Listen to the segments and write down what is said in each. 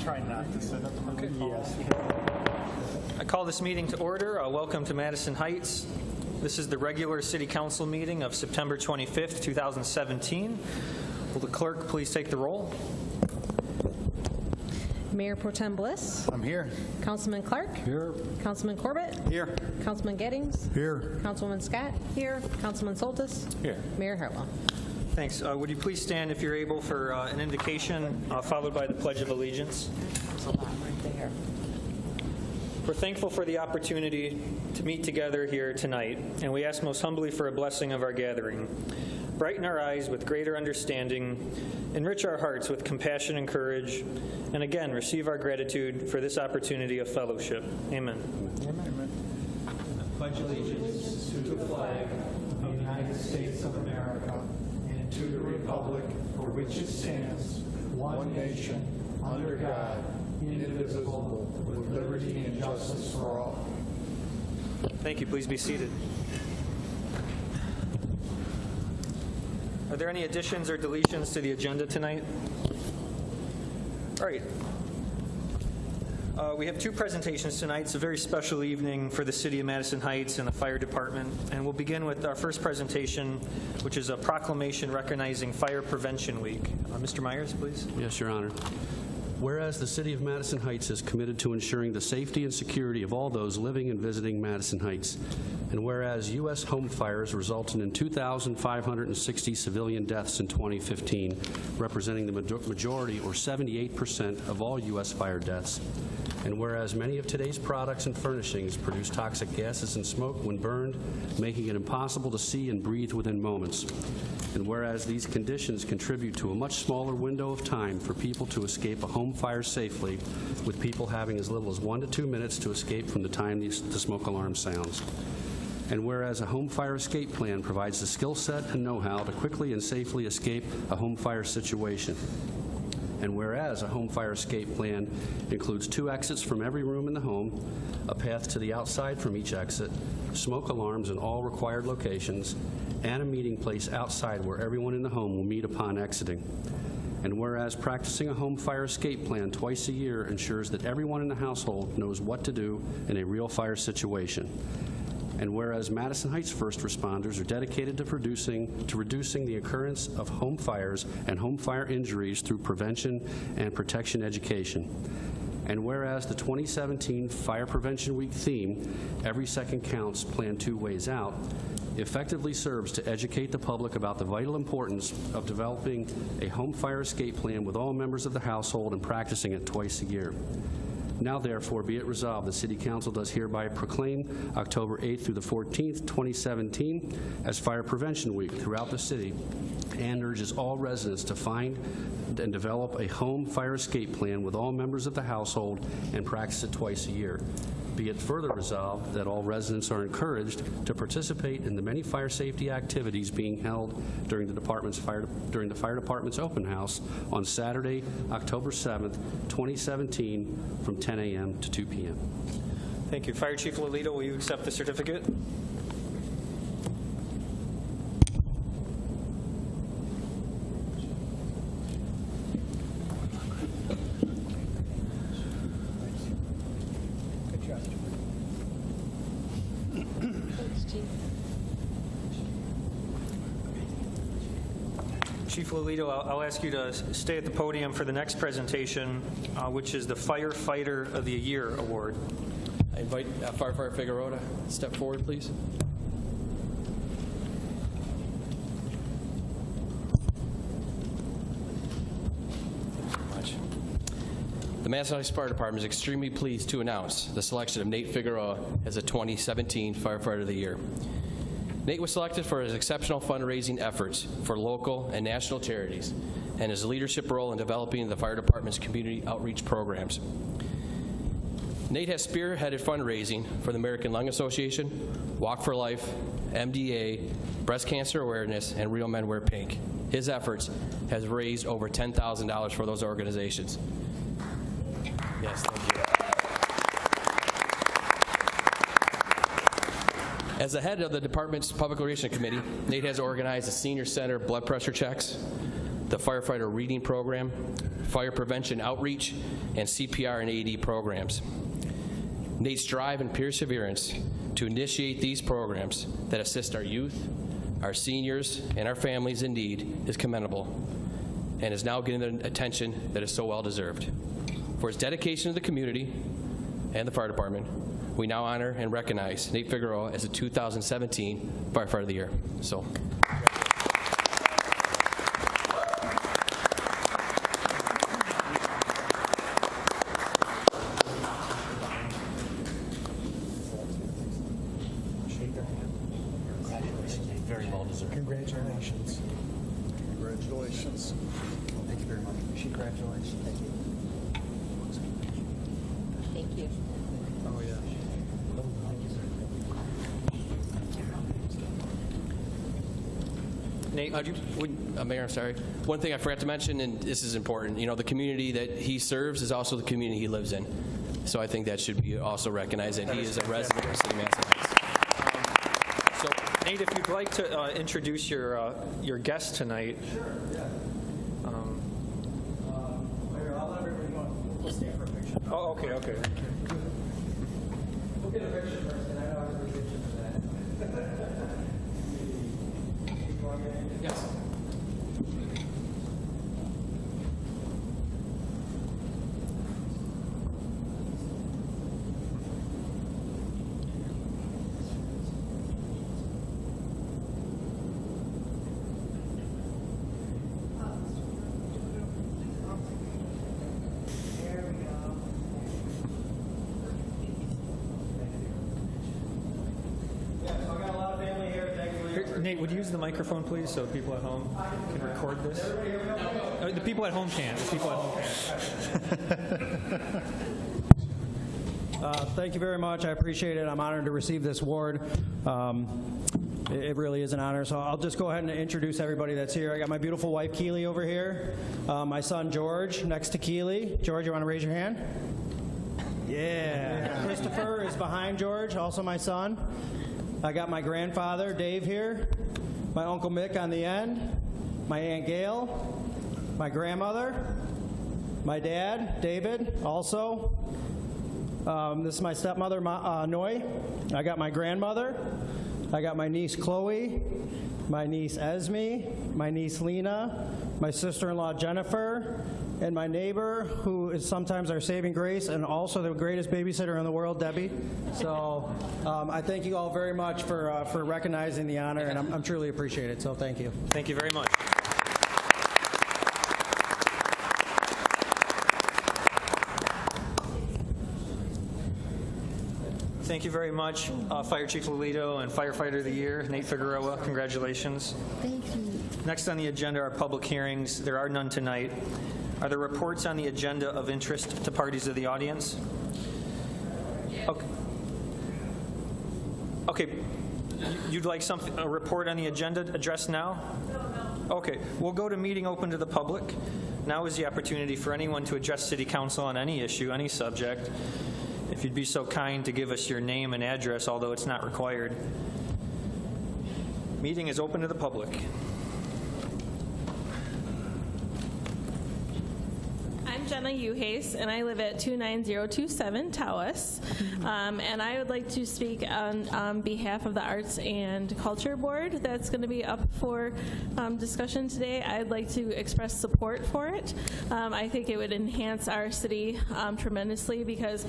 try not to sit up. Okay. Yes. I call this meeting to order. Welcome to Madison Heights. This is the regular City Council meeting of September 25th, 2017. Will the clerk please take the roll? Mayor Pro Tem Bliss. I'm here. Councilman Clark. Here. Councilman Corbett. Here. Councilman Gettings. Here. Councilwoman Scott. Here. Councilman Soltis. Here. Mayor Hartwell. Thanks. Would you please stand if you're able for an invocation followed by the Pledge of Allegiance? There's a lot right there. We're thankful for the opportunity to meet together here tonight, and we ask most humbly for a blessing of our gathering. Brighten our eyes with greater understanding, enrich our hearts with compassion and courage, and again, receive our gratitude for this opportunity of fellowship. Amen. Amen. I pledge allegiance to the flag of the United States of America and to the republic for which it stands, one nation, under God, indivisible, with liberty and justice for all. Thank you. Please be seated. Are there any additions or deletions to the agenda tonight? All right. We have two presentations tonight. It's a very special evening for the City of Madison Heights and the Fire Department. And we'll begin with our first presentation, which is a proclamation recognizing Fire Prevention Week. Mr. Myers, please. Yes, Your Honor. Whereas the City of Madison Heights is committed to ensuring the safety and security of all those living and visiting Madison Heights, and whereas U.S. home fires resulted in 2,560 civilian deaths in 2015, representing the majority or 78% of all U.S. fire deaths, and whereas many of today's products and furnishings produce toxic gases and smoke when burned, making it impossible to see and breathe within moments, and whereas these conditions contribute to a much smaller window of time for people to escape a home fire safely, with people having as little as 1 to 2 minutes to escape from the time the smoke alarm sounds. And whereas a home fire escape plan provides the skill set and know-how to quickly and safely escape a home fire situation. And whereas a home fire escape plan includes 2 exits from every room in the home, a path to the outside from each exit, smoke alarms in all required locations, and a meeting place outside where everyone in the home will meet upon exiting. And whereas practicing a home fire escape plan twice a year ensures that everyone in the household knows what to do in a real fire situation. And whereas Madison Heights first responders are dedicated to reducing the occurrence of home fires and home fire injuries through prevention and protection education. And whereas the 2017 Fire Prevention Week theme, Every Second Counts, Plan 2 Ways Out, effectively serves to educate the public about the vital importance of developing a home fire escape plan with all members of the household and practicing it twice a year. Now, therefore, be it resolved, the City Council does hereby proclaim October 8th through the 14th, 2017 as Fire Prevention Week throughout the city, and urges all residents to find and develop a home fire escape plan with all members of the household and practice it twice a year. Be it further resolved that all residents are encouraged to participate in the many fire safety activities being held during the fire department's open house on Saturday, October 7th, 2017, from 10 a.m. to 2 p.m. Thank you. Fire Chief Lolito, will you accept the certificate? Chief Lolito, I'll ask you to stay at the podium for the next presentation, which is the Firefighter of the Year Award. I invite Firefighter Figueroa to step forward, please. The Madison Heights Fire Department is extremely pleased to announce the selection of Nate Figueroa as the 2017 Firefighter of the Year. Nate was selected for his exceptional fundraising efforts for local and national charities and his leadership role in developing the fire department's community outreach programs. Nate has spearheaded fundraising for the American Lung Association, Walk for Life, MDA, Breast Cancer Awareness, and Real Men Wear Pink. His efforts has raised over $10,000 for those organizations. Yes, thank you. As the head of the department's Public Relations Committee, Nate has organized the Senior Center blood pressure checks, the firefighter reading program, fire prevention outreach, and CPR and AED programs. Nate's drive and perseverance to initiate these programs that assist our youth, our seniors, and our families in need is commendable and is now getting the attention that is so well deserved. For his dedication to the community and the fire department, we now honor and recognize Nate Figueroa as the 2017 Firefighter of the Year. So. Very well deserved. Congratulations. Congratulations. Thank you very much. Congratulations. Thank you. Thank you. Oh, yeah. Nate, Mayor, I'm sorry. One thing I forgot to mention, and this is important, the community that he serves is also the community he lives in. So I think that should be also recognized that he is a resident of the city of Madison Heights. So, Nate, if you'd like to introduce your guest tonight. Sure, yeah. I'll let everybody know. We'll stand for a picture. Oh, okay. We'll get a picture first, and I know everybody's itching for that. Yes. There we go. Yeah, so I got a lot of family here. Thank you. Nate, would you use the microphone, please, so people at home can record this? The people at home can't. The people at home can't. Thank you very much. I appreciate it. I'm honored to receive this award. It really is an honor. So I'll just go ahead and introduce everybody that's here. I got my beautiful wife, Keely, over here. My son, George, next to Keely. George, you want to raise your hand? Yeah. Christopher is behind George, also my son. I got my grandfather, Dave, here. My Uncle Mick on the end. My Aunt Gail. My grandmother. My dad, David, also. This is my stepmother, Noy. I got my grandmother. I got my niece, Chloe. My niece, Esme. My niece, Lena. My sister-in-law, Jennifer. And my neighbor, who is sometimes our saving grace and also the greatest babysitter in the world, Debbie. So I thank you all very much for recognizing the honor, and I'm truly appreciate it. So thank you. Thank you very much. Thank you very much, Fire Chief Lolito and Firefighter of the Year, Nate Figueroa. Congratulations. Thank you. Next on the agenda are public hearings. There are none tonight. Are there reports on the agenda of interest to parties of the audience? Okay. You'd like a report on the agenda addressed now? No. Okay. We'll go to meeting open to the public. Now is the opportunity for anyone to address City Council on any issue, any subject. If you'd be so kind to give us your name and address, although it's not required. Meeting is open to the public. I'm Jenna Uhase, and I live at 29027 Tawas. And I would like to speak on behalf of the Arts and Culture Board that's going to be up for discussion today. I'd like to express support for it. I think it would enhance our city tremendously because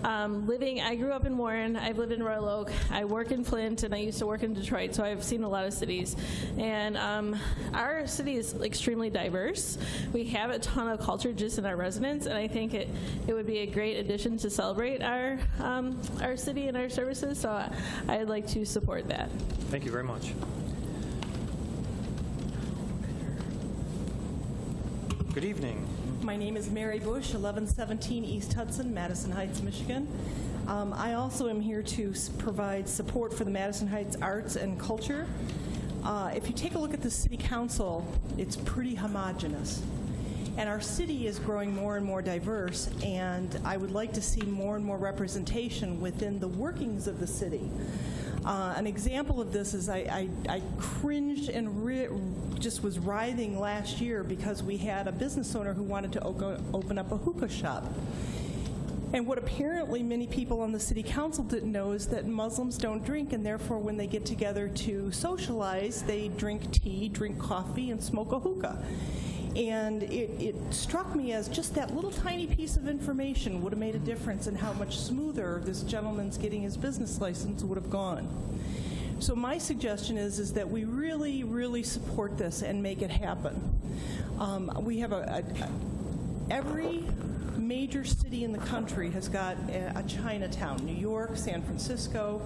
I grew up in Warren, I've lived in Royal Oak, I work in Flint, and I used to work in Detroit, so I've seen a lot of cities. And our city is extremely diverse. We have a ton of culture just in our residents, and I think it would be a great addition to celebrate our city and our services, so I'd like to support that. Thank you very much. Good evening. My name is Mary Bush, 1117 East Hudson, Madison Heights, Michigan. I also am here to provide support for the Madison Heights arts and culture. If you take a look at the city council, it's pretty homogeneous. And our city is growing more and more diverse, and I would like to see more and more representation within the workings of the city. An example of this is I cringed and just was writhing last year because we had a business owner who wanted to open up a hookah shop. And what apparently many people on the city council didn't know is that Muslims don't drink, and therefore when they get together to socialize, they drink tea, drink coffee, and smoke a hookah. And it struck me as just that little tiny piece of information would have made a difference in how much smoother this gentleman's getting his business license would have gone. So my suggestion is that we really, really support this and make it happen. We have every major city in the country has got a Chinatown, New York, San Francisco,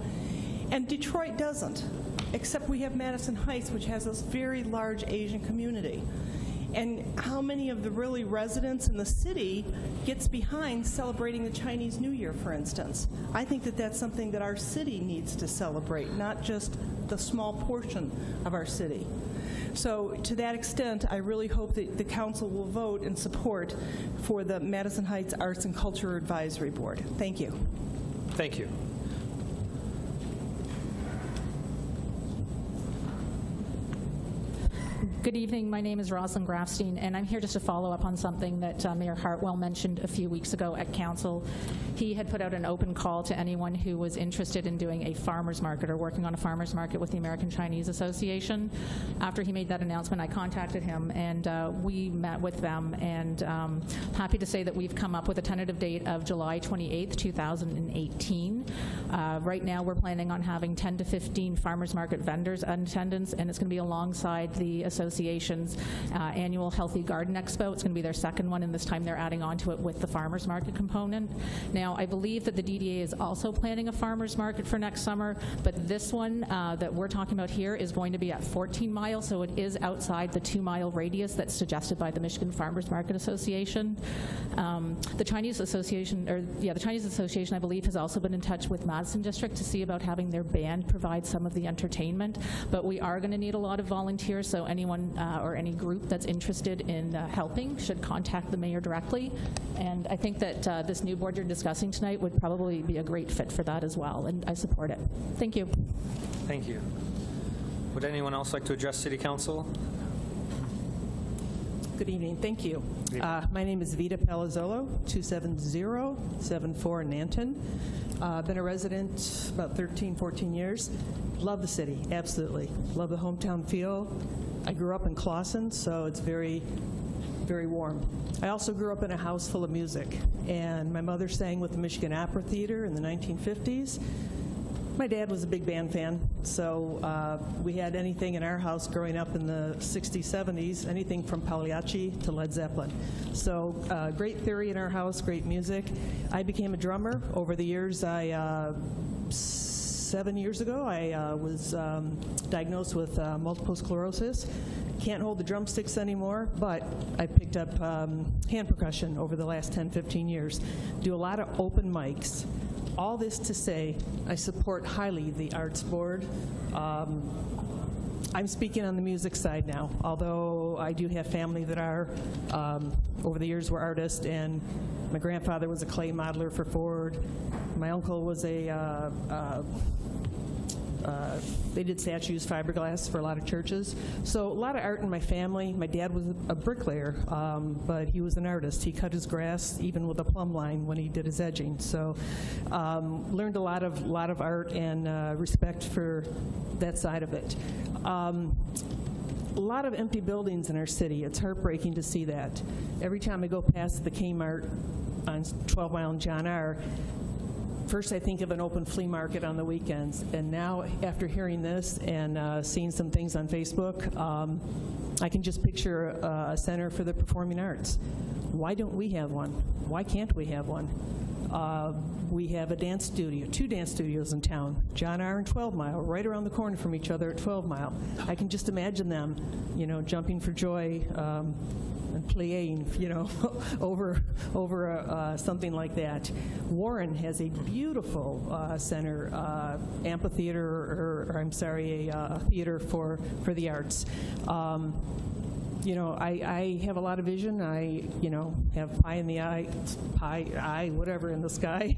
and Detroit doesn't, except we have Madison Heights, which has this very large Asian community. And how many of the really residents in the city gets behind celebrating the Chinese New Year, for instance? I think that that's something that our city needs to celebrate, not just the small portion of our city. So to that extent, I really hope that the council will vote in support for the Madison Heights Arts and Culture Advisory Board. Thank you. Thank you. Good evening. My name is Rosalind Grafstein, and I'm here just to follow up on something that Mayor Hartwell mentioned a few weeks ago at Council. He had put out an open call to anyone who was interested in doing a farmer's market or working on a farmer's market with the American Chinese Association. After he made that announcement, I contacted him, and we met with them, and happy to say that we've come up with a tentative date of July 28th, 2018. Right now, we're planning on having 10 to 15 farmer's market vendors in attendance, and it's going to be alongside the association's annual Healthy Garden Expo. It's going to be their second one, and this time they're adding on to it with the farmer's market component. Now, I believe that the DDA is also planning a farmer's market for next summer, but this one that we're talking about here is going to be at 14 miles, so it is outside the 2-mile radius that's suggested by the Michigan Farmers Market Association. The Chinese Association, I believe, has also been in touch with Madison District to see about having their band provide some of the entertainment, but we are going to need a lot of volunteers, so anyone or any group that's interested in helping should contact the mayor directly. And I think that this new board you're discussing tonight would probably be a great fit for that as well, and I support it. Thank you. Thank you. Would anyone else like to address City Council? Good evening. Thank you. My name is Vita Palazzolo, 27074 Nanton. Been a resident about 13, 14 years. Love the city, absolutely. Love the hometown feel. I grew up in Clawson, so it's very, very warm. I also grew up in a house full of music, and my mother sang with the Michigan Opera Theater in the 1950s. My dad was a big band fan, so we had anything in our house growing up in the 60s, 70s, anything from Pagliacci to Led Zeppelin. So great theory in our house, great music. I became a drummer. Over the years, 7 years ago, I was diagnosed with multiple sclerosis. Can't hold the drumsticks anymore, but I picked up hand percussion over the last 10, 15 years. Do a lot of open mics. All this to say, I support highly the Arts Board. I'm speaking on the music side now, although I do have family that are, over the years, were artists, and my grandfather was a clay modeler for Ford. My uncle was they did statues, fiberglass for a lot of churches. So a lot of art in my family. My dad was a bricklayer, but he was an artist. He cut his grass even with a plumb line when he did his edging. So learned a lot of art and respect for that side of it. A lot of empty buildings in our city. It's heartbreaking to see that. Every time I go past the Kmart on 12 Mile and John R., first, I think of an open flea market on the weekends, and now, after hearing this and seeing some things on Facebook, I can just picture a center for the performing arts. Why don't we have one? Why can't we have one? We have a dance studio, 2 dance studios in town, John R. and 12 Mile, right around the corner from each other at 12 Mile. I can just imagine them, jumping for joy and playing, over something like that. Warren has a beautiful center, amphitheater, a theater for the arts. I have a lot of vision. I, have pie in the eye, whatever in the sky.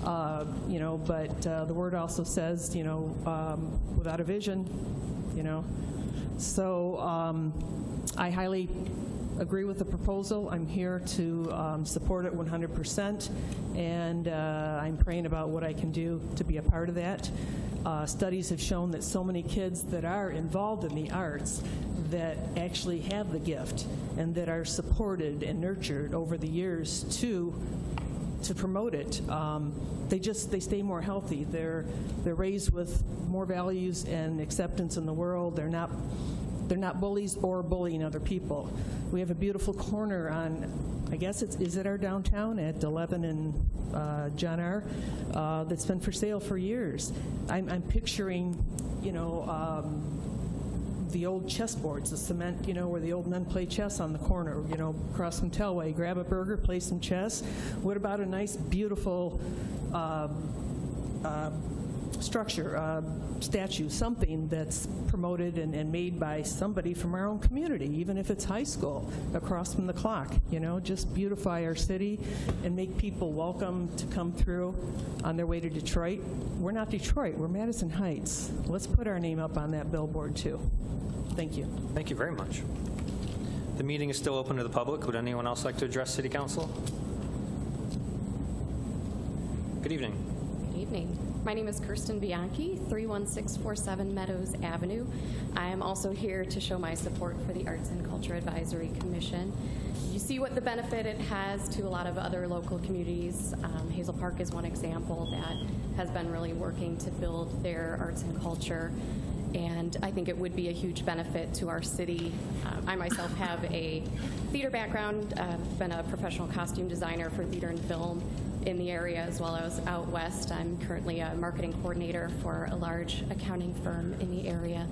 But the word also says, without a vision, So I highly agree with the proposal. I'm here to support it 100%, and I'm praying about what I can do to be a part of that. Studies have shown that so many kids that are involved in the arts that actually have the gift and that are supported and nurtured over the years to promote it. They stay more healthy. They're raised with more values and acceptance in the world. They're not bullies or bullying other people. We have a beautiful corner on, I guess is it our downtown at 11 and John R. That's been for sale for years. I'm picturing, the old chessboards, the cement, where the old men play chess on the corner, across from Telway. Grab a burger, play some chess. What about a nice, beautiful structure, statue, something that's promoted and made by somebody from our own community, even if it's high school, across from the clock, just beautify our city and make people welcome to come through on their way to Detroit. We're not Detroit, we're Madison Heights. Let's put our name up on that billboard too. Thank you. Thank you very much. The meeting is still open to the public. Would anyone else like to address City Council? Good evening. Good evening. My name is Kirsten Bianchi, 31647 Meadows Avenue. I am also here to show my support for the Arts and Culture Advisory Commission. You see what the benefit it has to a lot of other local communities. Hazel Park is one example that has been really working to build their arts and culture, and I think it would be a huge benefit to our city. I myself have a theater background. I've been a professional costume designer for theater and film in the area as well as out west. I'm currently a marketing coordinator for a large accounting firm in the area.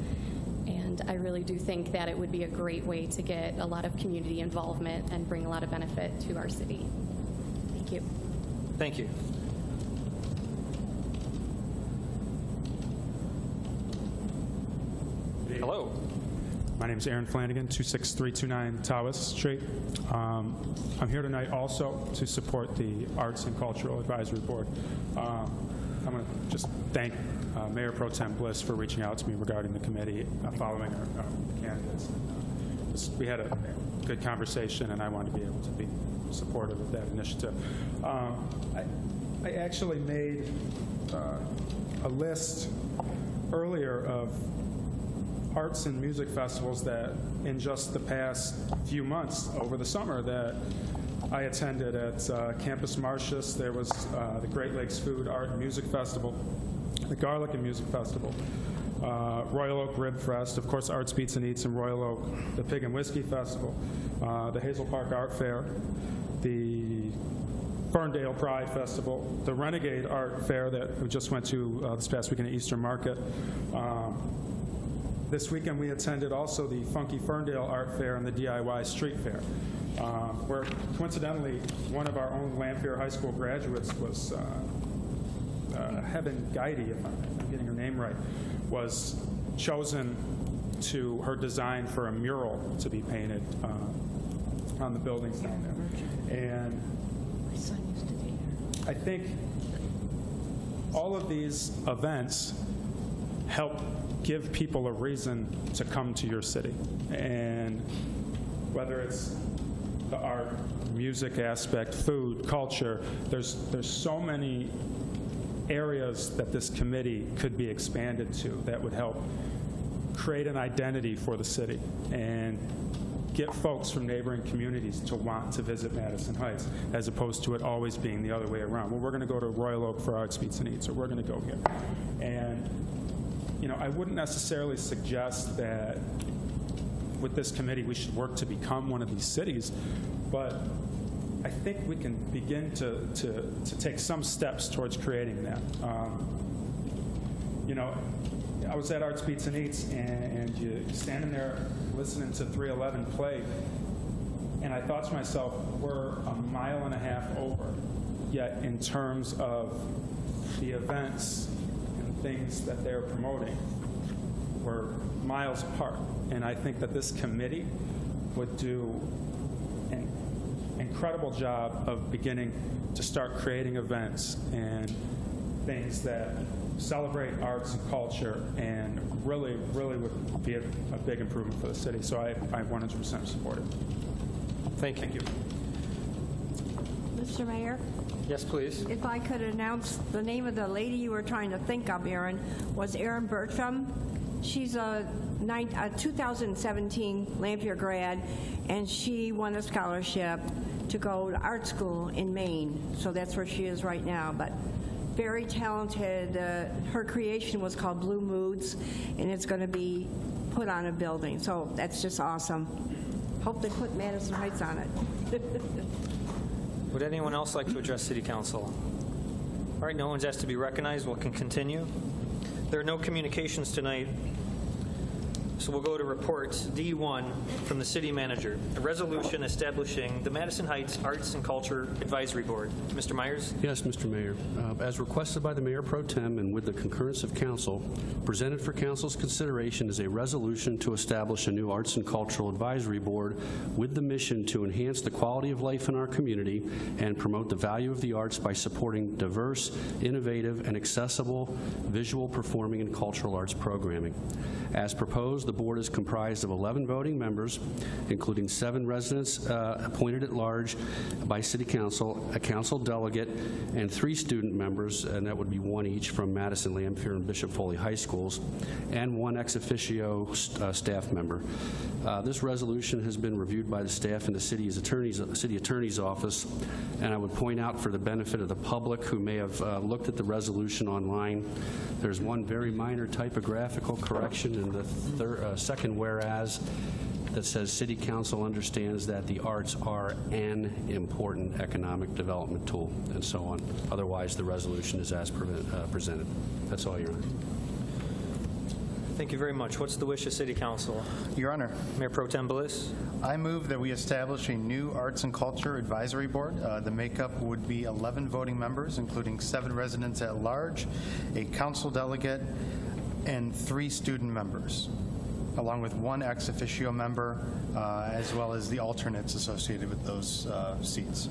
And I really do think that it would be a great way to get a lot of community involvement and bring a lot of benefit to our city. Thank you. Thank you. Hello. My name is Aaron Flanagan, 26329 Tawas Street. I'm here tonight also to support the Arts and Cultural Advisory Board. I'm going to just thank Mayor Pro Tem Bliss for reaching out to me regarding the committee following our candidates. We had a good conversation, and I wanted to be able to be supportive of that initiative. I actually made a list earlier of arts and music festivals that in just the past few months over the summer that I attended at Campus Martius. There was the Great Lakes Food, Art, and Music Festival, the Garlic and Music Festival, Royal Oak Rib Fest, of course, Arts, Beats, and Eats in Royal Oak, the Pig and Whiskey Festival, the Hazel Park Art Fair, the Ferndale Pride Festival, the Renegade Art Fair that we just went to this past weekend at Eastern Market. This weekend we attended also the Funky Ferndale Art Fair and the DIY Street Fair, where coincidentally one of our own Lanphier High School graduates was, Heaven Guidey, if I'm getting her name right, was chosen to her design for a mural to be painted on the buildings down there. And My son used to be here. I think all of these events help give people a reason to come to your city. And whether it's the art, music aspect, food, culture, there's so many areas that this committee could be expanded to that would help create an identity for the city and get folks from neighboring communities to want to visit Madison Heights, as opposed to it always being the other way around. Well, we're going to go to Royal Oak for Arts, Beats, and Eats, or we're going to go here. And I wouldn't necessarily suggest that with this committee we should work to become one of these cities, but I think we can begin to take some steps towards creating that. I was at Arts, Beats, and Eats, and you standing there listening to 311 play, and I thought to myself, we're a mile and a half over, yet in terms of the events and things that they're promoting, we're miles apart. And I think that this committee would do an incredible job of beginning to start creating events and things that celebrate arts and culture, and really would be a big improvement for the city. So I 100% support it. Thank you. Mr. Mayor, Yes, please. if I could announce the name of the lady you were trying to think of, Erin, was Erin Bertram. She's a 2017 Lampier grad, and she won a scholarship to go to art school in Maine. So that's where she is right now. But very talented. Her creation was called Blue Moods, and it's going to be put on a building. So that's just awesome. Hope they put Madison Heights on it. Would anyone else like to address City Council? All right, no one's asked to be recognized. We can continue. There are no communications tonight, so we'll go to reports. D1 from the City Manager, a resolution establishing the Madison Heights Arts and Culture Advisory Board. Mr. Myers? Yes, Mr. Mayor. As requested by the Mayor Pro Tem and with the concurrence of Council, presented for Council's consideration is a resolution to establish a new Arts and Cultural Advisory Board with the mission to enhance the quality of life in our community and promote the value of the arts by supporting diverse, innovative, and accessible visual, performing, and cultural arts programming. As proposed, the board is comprised of 11 voting members, including 7 residents appointed at large by City Council, a council delegate, and 3 student members, and that would be 1 each from Madison, Lampier, and Bishop Foley High Schools, and 1 ex officio staff member. This resolution has been reviewed by the staff in the city attorney's office, and I would point out for the benefit of the public who may have looked at the resolution online, there's one very minor typographical correction in the second whereas that says City Council understands that the arts are an important economic development tool, and so on. Otherwise, the resolution is as presented. That's all, Your Honor. Thank you very much. What's the wish of City Council? Your Honor, Mayor Pro Tem Bliss? I move that we establish a new Arts and Culture Advisory Board. The makeup would be 11 voting members, including 7 residents at large, a council delegate, and 3 student members, along with 1 ex officio member, as well as the alternates associated with those seats.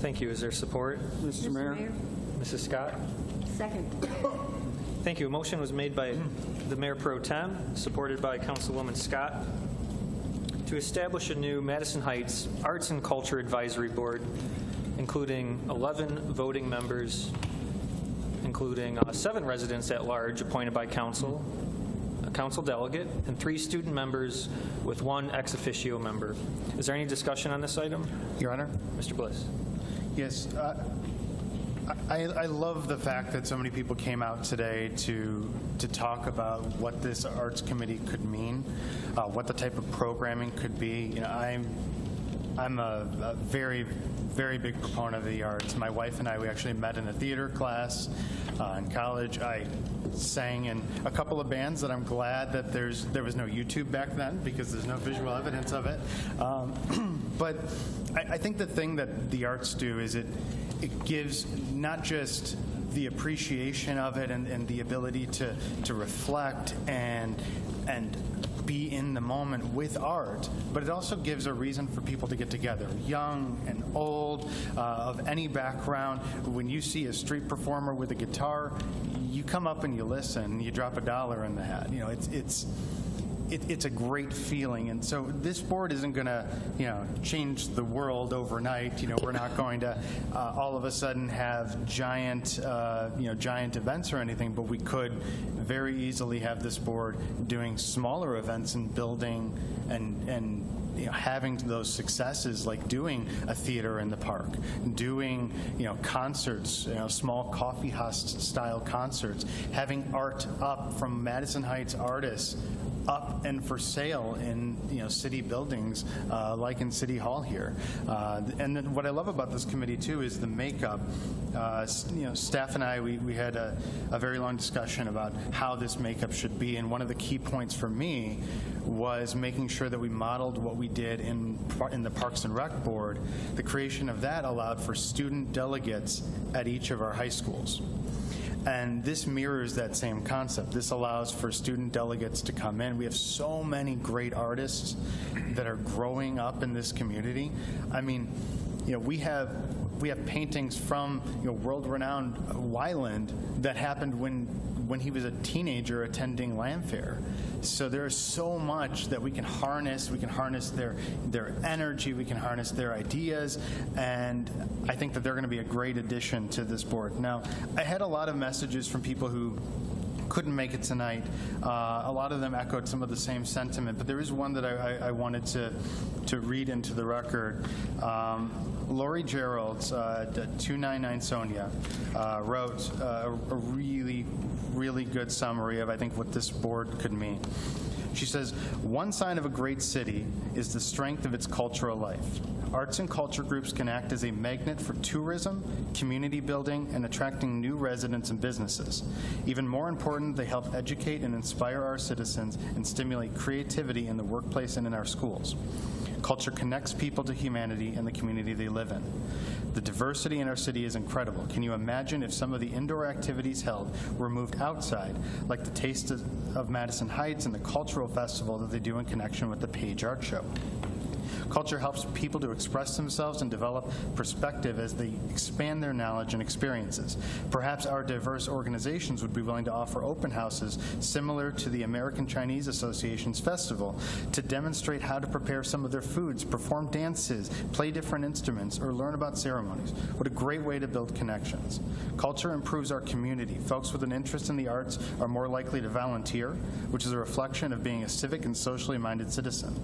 Thank you. Is there support? Mr. Mayor? Mrs. Scott? Second. Thank you. A motion was made by the Mayor Pro Tem, supported by Councilwoman Scott, to establish a new Madison Heights Arts and Culture Advisory Board, including 11 voting members, including 7 residents at large appointed by council, a council delegate, and 3 student members with 1 ex officio member. Is there any discussion on this item? Your Honor? Mr. Bliss. Yes. I love the fact that so many people came out today to talk about what this Arts Committee could mean, what the type of programming could be. You know, I'm a very, very big proponent of the arts. My wife and I, we actually met in a theater class in college. I sang in a couple of bands that I'm glad that there was no YouTube back then because there's no visual evidence of it. But I think the thing that the arts do is it gives not just the appreciation of it and the ability to reflect and be in the moment with art, but it also gives a reason for people to get together, young and old, of any background. When you see a street performer with a guitar, you come up and you listen, you drop $1 in the hat. You know, it's a great feeling, and so this board isn't going to, change the world overnight. We're not going to all of a sudden have giant events or anything, but we could very easily have this board doing smaller events and building and having those successes, like doing a theater in the park, doing concerts, small coffee house style concerts, having art up from Madison Heights artists up and for sale in city buildings like in City Hall here. And then what I love about this committee too is the makeup. Staff and I, we had a very long discussion about how this makeup should be, and one of the key points for me was making sure that we modeled what we did in the Parks and Rec Board. The creation of that allowed for student delegates at each of our high schools. And this mirrors that same concept. This allows for student delegates to come in. We have so many great artists that are growing up in this community. I mean, we have paintings from world-renowned Weiland that happened when he was a teenager attending Lamb Fair. So there is so much that we can harness. We can harness their energy. We can harness their ideas. And I think that they're going to be a great addition to this board. Now, I had a lot of messages from people who couldn't make it tonight. A lot of them echoed some of the same sentiment, but there is one that I wanted to read into the record. Lori Gerald's 299 Sonia wrote a really good summary of, I think, what this board could mean. She says, one sign of a great city is the strength of its cultural life. Arts and culture groups can act as a magnet for tourism, community building, and attracting new residents and businesses. Even more important, they help educate and inspire our citizens and stimulate creativity in the workplace and in our schools. Culture connects people to humanity and the community they live in. The diversity in our city is incredible. Can you imagine if some of the indoor activities held were moved outside, like the Taste of Madison Heights and the cultural festival that they do in connection with the Page Art Show? Culture helps people to express themselves and develop perspective as they expand their knowledge and experiences. Perhaps our diverse organizations would be willing to offer open houses similar to the American Chinese Association's festival to demonstrate how to prepare some of their foods, perform dances, play different instruments, or learn about ceremonies. What a great way to build connections. Culture improves our community. Folks with an interest in the arts are more likely to volunteer, which is a reflection of being a civic and socially minded citizen.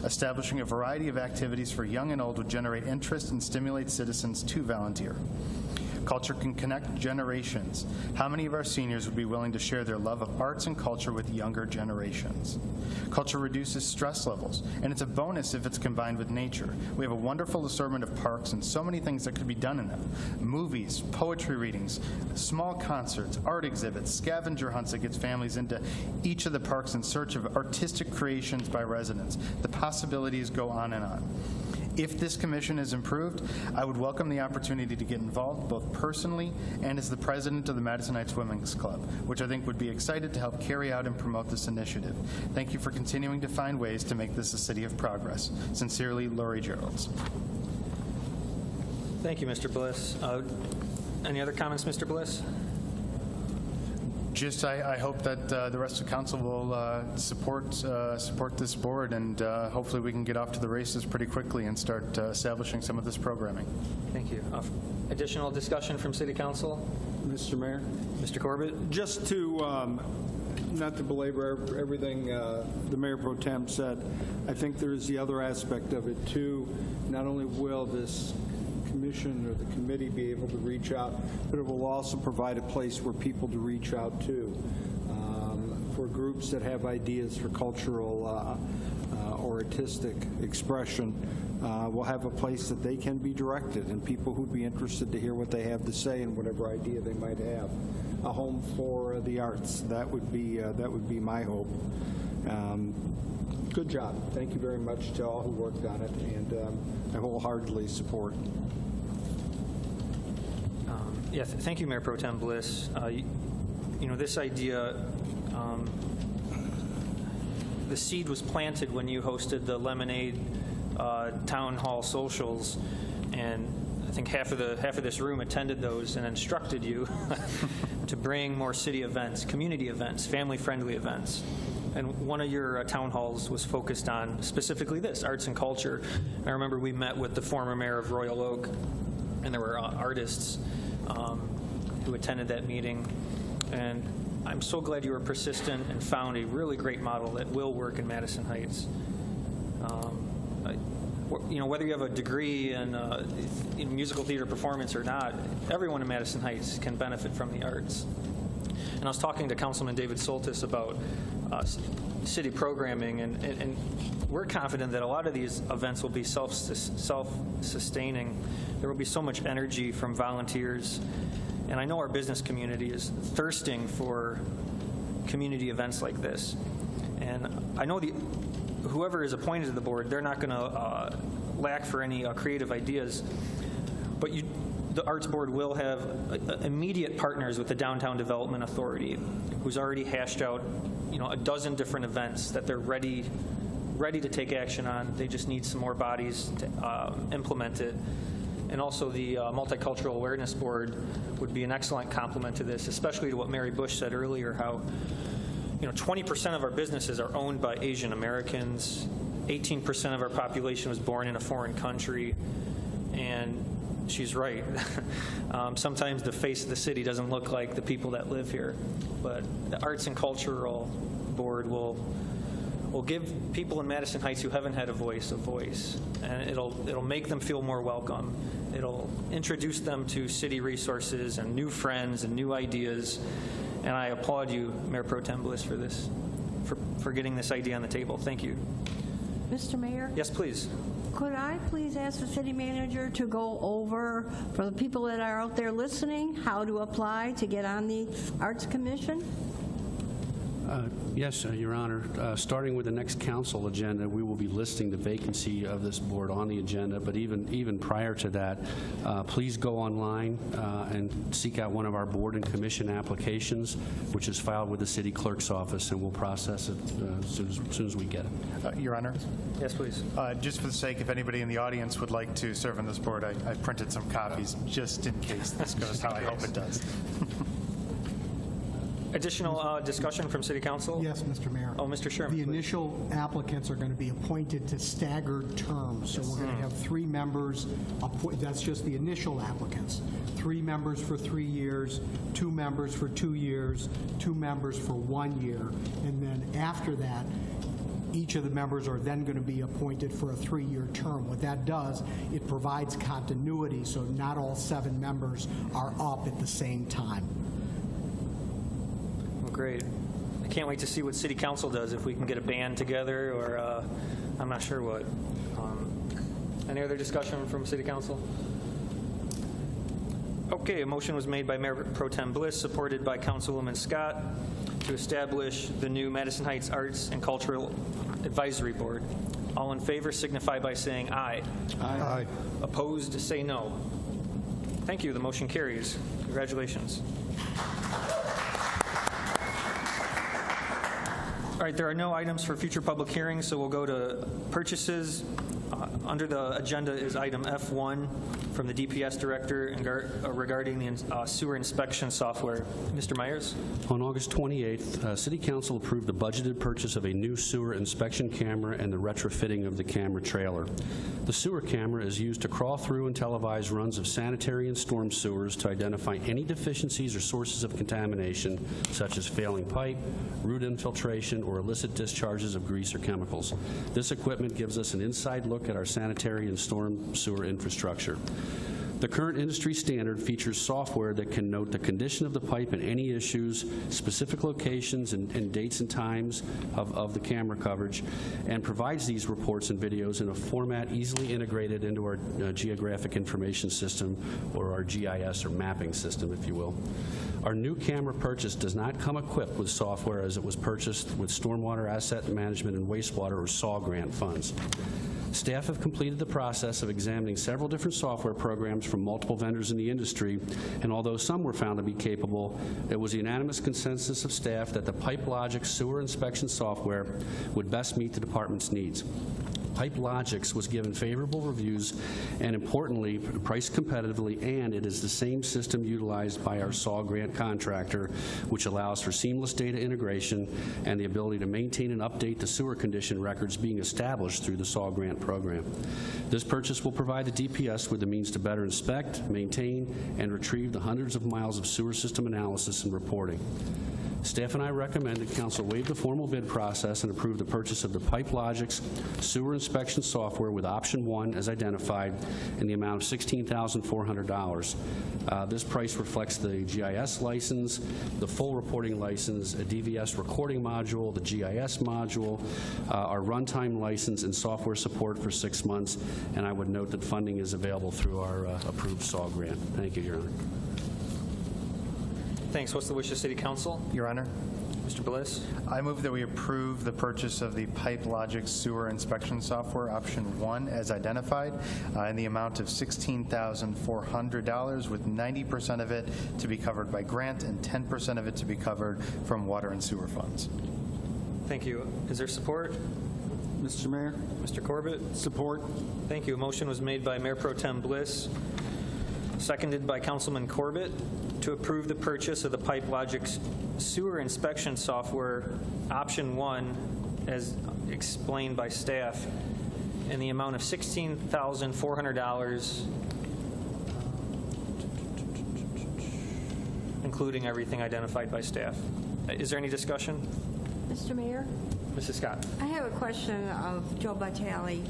Establishing a variety of activities for young and old would generate interest and stimulate citizens to volunteer. Culture can connect generations. How many of our seniors would be willing to share their love of arts and culture with younger generations? Culture reduces stress levels, and it's a bonus if it's combined with nature. We have a wonderful assortment of parks and so many things that could be done in them. Movies, poetry readings, small concerts, art exhibits, scavenger hunts that gets families into each of the parks in search of artistic creations by residents. The possibilities go on and on. If this commission is improved, I would welcome the opportunity to get involved both personally and as the president of the Madison Heights Women's Club, which I think would be excited to help carry out and promote this initiative. Thank you for continuing to find ways to make this a city of progress. Sincerely, Lori Geralds. Thank you, Mr. Bliss. Any other comments, Mr. Bliss? Just, I hope that the rest of council will support this board, and hopefully we can get off to the races pretty quickly and start establishing some of this programming. Thank you. Additional discussion from City Council? Mr. Mayor? Mr. Corbett? Just to, not to belabor everything the Mayor Pro Tem said, I think there's the other aspect of it, too. Not only will this commission or the committee be able to reach out, but it will also provide a place where people to reach out to for groups that have ideas for cultural or artistic expression. Will have a place that they can be directed, and people who'd be interested to hear what they have to say and whatever idea they might have. A home for the arts. That would be my hope. Good job. Thank you very much to all who worked on it, and I wholeheartedly support. Yes, thank you, Mayor Pro Tem Bliss. This idea, the seed was planted when you hosted the Lemonade Town Hall socials, and I think half of this room attended those and instructed you to bring more city events, community events, family-friendly events. And one of your town halls was focused on specifically this, arts and culture. I remember we met with the former mayor of Royal Oak, and there were artists who attended that meeting. And I'm so glad you were persistent and found a really great model that will work in Madison Heights. Whether you have a degree in musical theater performance or not, everyone in Madison Heights can benefit from the arts. And I was talking to Councilman David Soltis about city programming, and we're confident that a lot of these events will be self-sustaining. There will be so much energy from volunteers, and I know our business community is thirsting for community events like this. And I know whoever is appointed to the board, they're not going to lack for any creative ideas. But the Arts Board will have immediate partners with the Downtown Development Authority, who's already hashed out, a dozen different events that they're ready to take action on. They just need some more bodies to implement it. And also the Multicultural Awareness Board would be an excellent complement to this, especially to what Mary Bush said earlier, how 20% of our businesses are owned by Asian Americans, 18% of our population was born in a foreign country, and she's right. Sometimes the face of the city doesn't look like the people that live here, but the Arts and Cultural Board will give people in Madison Heights who haven't had a voice, and it'll make them feel more welcome. It'll introduce them to city resources and new friends and new ideas, and I applaud you, Mayor Pro Tem Bliss, for this, for getting this idea on the table. Thank you. Mr. Mayor? Yes, please. Could I please ask the city manager to go over, for the people that are out there listening, how to apply to get on the Arts Commission? Yes, Your Honor. Starting with the next council agenda, we will be listing the vacancy of this board on the agenda, but even prior to that, please go online and seek out one of our board and commission applications, which is filed with the city clerk's office, and we'll process it as soon as we get it. Your Honor? Yes, please. Just for the sake, if anybody in the audience would like to serve on this board, I printed some copies just in case this goes how I hope it does. Additional discussion from City Council? Yes, Mr. Mayor. Oh, Mr. Sherman. The please. initial applicants are going to be appointed to staggered terms. So we're going to have 3 members, that's just the initial applicants. 3 members for 3 years, 2 members for 2 years, 2 members for 1 year. And then after that, each of the members are then going to be appointed for a 3-year term. What that does, it provides continuity, so not all 7 members are up at the same time. Great. I can't wait to see what City Council does, if we can get a band together, or I'm not sure what. Any other discussion from City Council? Okay, a motion was made by Mayor Pro Tem Bliss, supported by Councilwoman Scott, to establish the new Madison Heights Arts and Cultural Advisory Board. All in favor signify by saying aye. Aye. Opposed, say no. Thank you. The motion carries. Congratulations. All right, there are no items for future public hearings, so we'll go to purchases. Under the agenda is item F1 from the DPS Director regarding the sewer inspection software. Mr. Myers? On August 28th, City Council approved the budgeted purchase of a new sewer inspection camera and the retrofitting of the camera trailer. The sewer camera is used to crawl through and televise runs of sanitary and storm sewers to identify any deficiencies or sources of contamination, such as failing pipe, root infiltration, or illicit discharges of grease or chemicals. This equipment gives us an inside look at our sanitary and storm sewer infrastructure. The current industry standard features software that can note the condition of the pipe and any issues, specific locations and dates and times of the camera coverage, and provides these reports and videos in a format easily integrated into our geographic information system, or our GIS, or mapping system, if you will. Our new camera purchase does not come equipped with software, as it was purchased with Stormwater Asset Management and Wastewater, or SAW grant funds. Staff have completed the process of examining several different software programs from multiple vendors in the industry, and although some were found to be capable, it was a unanimous consensus of staff that the PipeLogix sewer inspection software would best meet the department's needs. PipeLogix was given favorable reviews and, importantly, priced competitively, and it is the same system utilized by our SAW grant contractor, which allows for seamless data integration and the ability to maintain and update the sewer condition records being established through the SAW grant program. This purchase will provide the DPS with the means to better inspect, maintain, and retrieve the hundreds of miles of sewer system analysis and reporting. Staff and I recommend that Council waive the formal bid process and approve the purchase of the PipeLogix sewer inspection software with option 1 as identified in the amount of $16,400. This price reflects the GIS license, the full reporting license, a DVS recording module, the GIS module, our runtime license, and software support for 6 months. And I would note that funding is available through our approved SAW grant. Thank you, Your Honor. Thanks. What's the wish of City Council? Your Honor? Mr. Bliss? I move that we approve the purchase of the PipeLogix sewer inspection software, option 1, as identified, in the amount of $16,400, with 90% of it to be covered by grant and 10% of it to be covered from water and sewer funds. Thank you. Is there support? Mr. Mayor, Mr. Corbett? support. Thank you. A motion was made by Mayor Pro Tem Bliss, seconded by Councilman Corbett, to approve the purchase of the PipeLogix sewer inspection software, option 1, as explained by staff, in the amount of $16,400, including everything identified by staff. Is there any discussion? Mr. Mayor? Mrs. Scott? I have a question of Joe Vitale.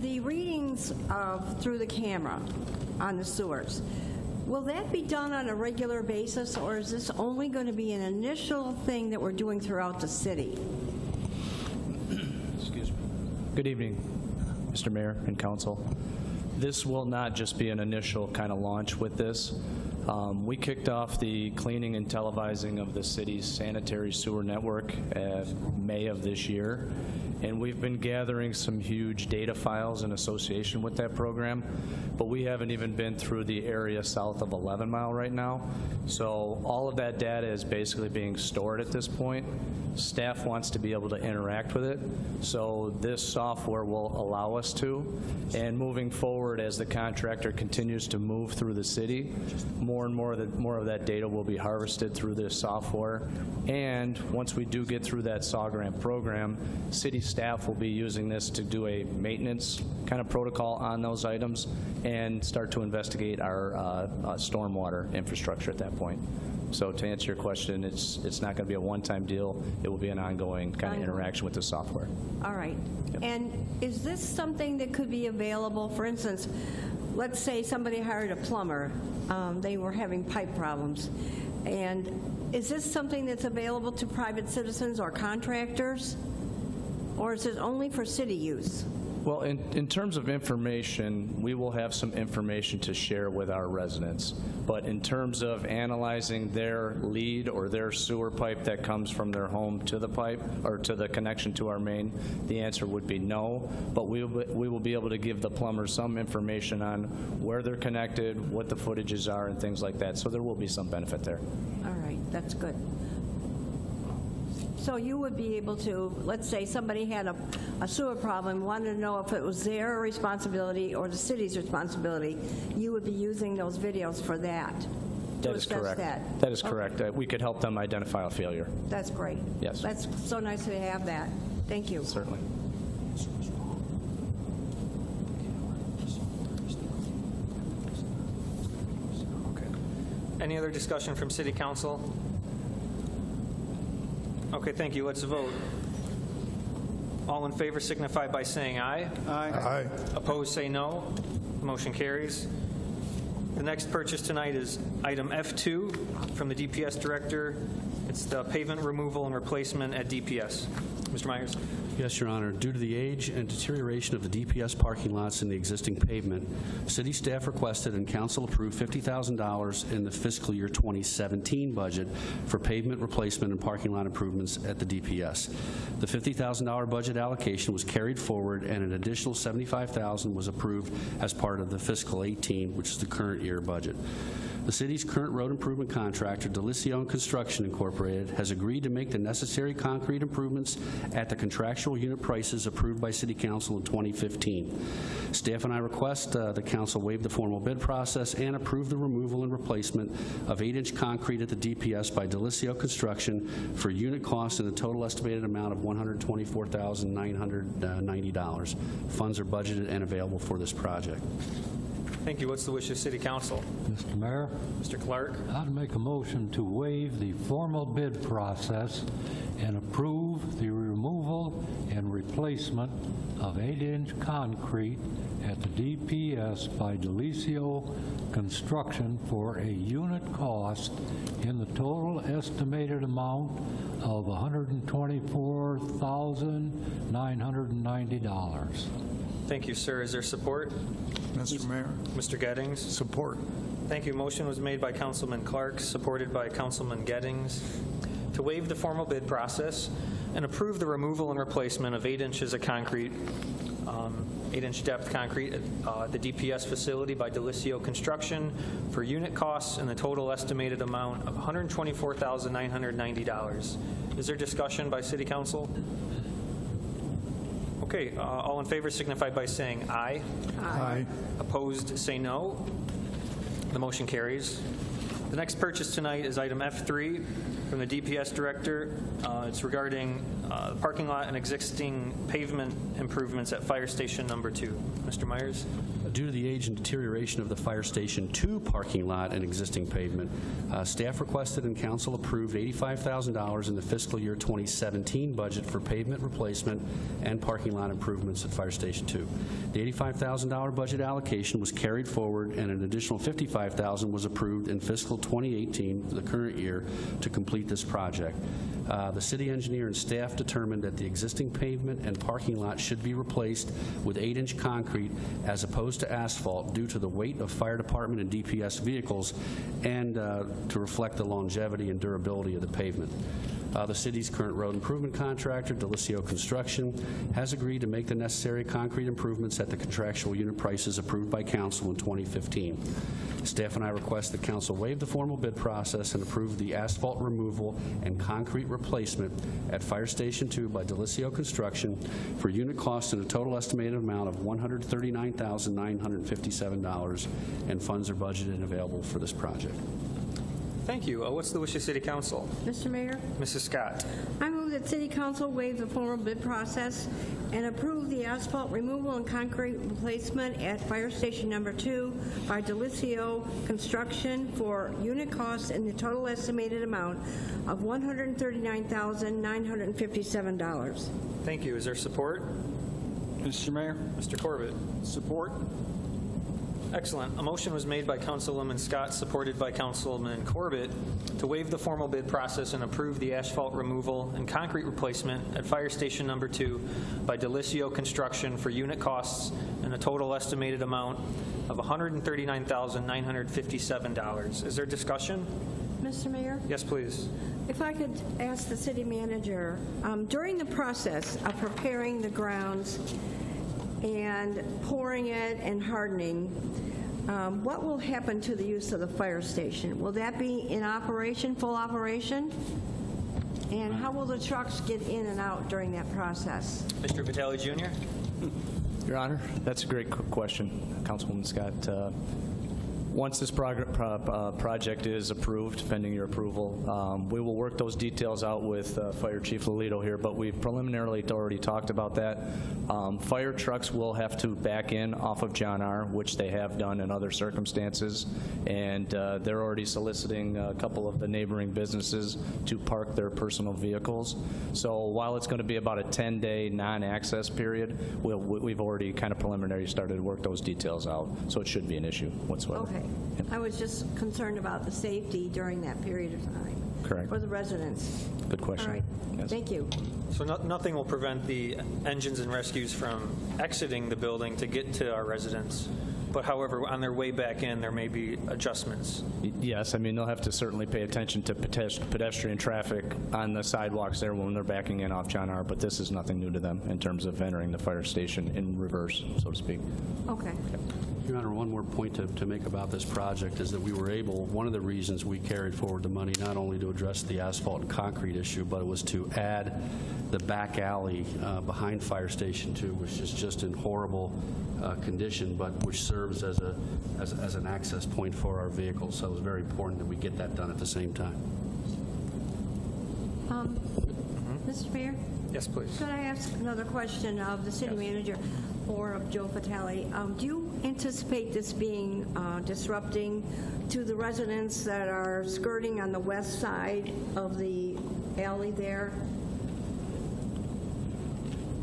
The readings through the camera on the sewers, will that be done on a regular basis, or is this only going to be an initial thing that we're doing throughout the city? Excuse me. Good evening, Mr. Mayor and Council. This will not just be an initial kind of launch with this. We kicked off the cleaning and televising of the city's sanitary sewer network in May of this year, and we've been gathering some huge data files in association with that program, but we haven't even been through the area south of 11 Mile right now. So all of that data is basically being stored at this point. Staff wants to be able to interact with it, so this software will allow us to. And moving forward, as the contractor continues to move through the city, more and more of that data will be harvested through this software. And once we do get through that SAW grant program, city staff will be using this to do a maintenance kind of protocol on those items and start to investigate our stormwater infrastructure at that point. So to answer your question, it's not going to be a one-time deal. It will be an ongoing kind of interaction with the software. All right. Yep. And is this something that could be available? For instance, let's say somebody hired a plumber. They were having pipe problems. And is this something that's available to private citizens or contractors? Or is it only for city use? Well, in terms of information, we will have some information to share with our residents. But in terms of analyzing their lead or their sewer pipe that comes from their home to the pipe or to the connection to our main, the answer would be no. But we will be able to give the plumber some information on where they're connected, what the footages are, and things like that. So there will be some benefit there. All right, that's good. So you would be able to, let's say somebody had a sewer problem, wanted to know if it was their responsibility or the city's responsibility, you would be using those videos for that? That is correct. That is correct. We could help them identify a failure. That's great. Yes. That's so nice to have that. Thank you. Certainly. Okay. Any other discussion from City Council? Okay, thank you. Let's vote. All in favor signify by saying aye. Aye. Opposed, say no. Motion carries. The next purchase tonight is item F2 from the DPS Director. It's the pavement removal and replacement at DPS. Mr. Myers. Yes, Your Honor. Due to the age and deterioration of the DPS parking lots and the existing pavement, city staff requested and council approved $50,000 in the fiscal year 2017 budget for pavement replacement and parking lot improvements at the DPS. The $50,000 budget allocation was carried forward, and an additional $75,000 was approved as part of the fiscal 18, which is the current year budget. The city's current road improvement contractor, Delicio Construction Incorporated, has agreed to make the necessary concrete improvements at the contractual unit prices approved by City Council in 2015. Staff and I request the council waive the formal bid process and approve the removal and replacement of 8-inch concrete at the DPS by Delicio Construction for unit cost in the total estimated amount of $124,990. Funds are budgeted and available for this project. Thank you. What's the wish of City Council? Mr. Mayor, Mr. Clark. I'd make a motion to waive the formal bid process and approve the removal and replacement of 8-inch concrete at the DPS by Delicio Construction for a unit cost in the total estimated amount of $124,990. Thank you, sir. Is there support? Mr. Mayor. Mr. Gettings? Support. Thank you. Motion was made by Councilman Clark, supported by Councilman Gettings, to waive the formal bid process and approve the removal and replacement of 8 inches of concrete, 8-inch depth concrete at the DPS facility by Delisio Construction for unit costs and the total estimated amount of $124,990. Is there discussion by City Council? Okay, all in favor signify by saying aye. Aye. Opposed, say no. The motion carries. The next purchase tonight is item F3 from the DPS Director. It's regarding the parking lot and existing pavement improvements at Fire Station Number 2. Mr. Myers? Due to the age and deterioration of the Fire Station 2 parking lot and existing pavement, staff requested and council approved $85,000 in the fiscal year 2017 budget for pavement replacement and parking lot improvements at Fire Station 2. The $85,000 budget allocation was carried forward, and an additional $55,000 was approved in fiscal 2018, the current year, to complete this project. The city engineer and staff determined that the existing pavement and parking lot should be replaced with 8-inch concrete as opposed to asphalt due to the weight of fire department and DPS vehicles and to reflect the longevity and durability of the pavement. The city's current road improvement contractor, Delisio Construction, has agreed to make the necessary concrete improvements at the contractual unit prices approved by council in 2015. Staff and I request that council waive the formal bid process and approve the asphalt removal and concrete replacement at Fire Station 2 by Delisio Construction for unit costs and a total estimated amount of $139,957, and funds are budgeted and available for this project. Thank you. What's the wish of City Council? Mr. Mayor, Mrs. Scott? I move that City Council waive the formal bid process and approve the asphalt removal and concrete replacement at Fire Station Number 2 by Delisio Construction for unit costs and the total estimated amount of $139,957. Thank you. Is there support? Mr. Mayor. Mr. Corbett? Support. Excellent. A motion was made by Councilwoman Scott, supported by Councilman Corbett, to waive the formal bid process and approve the asphalt removal and concrete replacement at Fire Station Number 2 by Delisio Construction for unit costs and a total estimated amount of $139,957. Is there discussion? Mr. Mayor? Yes, please. If I could ask the city manager, during the process of preparing the grounds and pouring it and hardening, what will happen to the use of the fire station? Will that be in operation, full operation? And how will the trucks get in and out during that process? Mr. Vitale, Jr.? Your Honor, that's a great question, Councilwoman Scott. Once this project is approved, pending your approval, we will work those details out with Fire Chief Lolito here, but we've preliminarily already talked about that. Fire trucks will have to back in off of John R., which they have done in other circumstances, and they're already soliciting a couple of the neighboring businesses to park their personal vehicles. So while it's going to be about a 10-day non-access period, we've already kind of preliminary started to work those details out, so it shouldn't be an issue whatsoever. Okay. I was just concerned about the safety during that period of time. Correct. For the residents. Good question. All right. Yes. Thank you. So nothing will prevent the engines and rescues from exiting the building to get to our residents. But however, on their way back in, there may be adjustments. Yes, I mean, they'll have to certainly pay attention to pedestrian traffic on the sidewalks there when they're backing in off John R., but this is nothing new to them in terms of entering the fire station in reverse, so to speak. Okay. Your Honor, one more point to make about this project is that we were able, one of the reasons we carried forward the money not only to address the asphalt and concrete issue, but it was to add the back alley behind Fire Station 2, which is just in horrible condition, but which serves as an access point for our vehicles. So it was very important that we get that done at the same time. Mr. Mayor? Yes, please. Could I ask another question of the city manager or of Joe Vitale? Do you anticipate this being disrupting to the residents that are skirting on the west side of the alley there?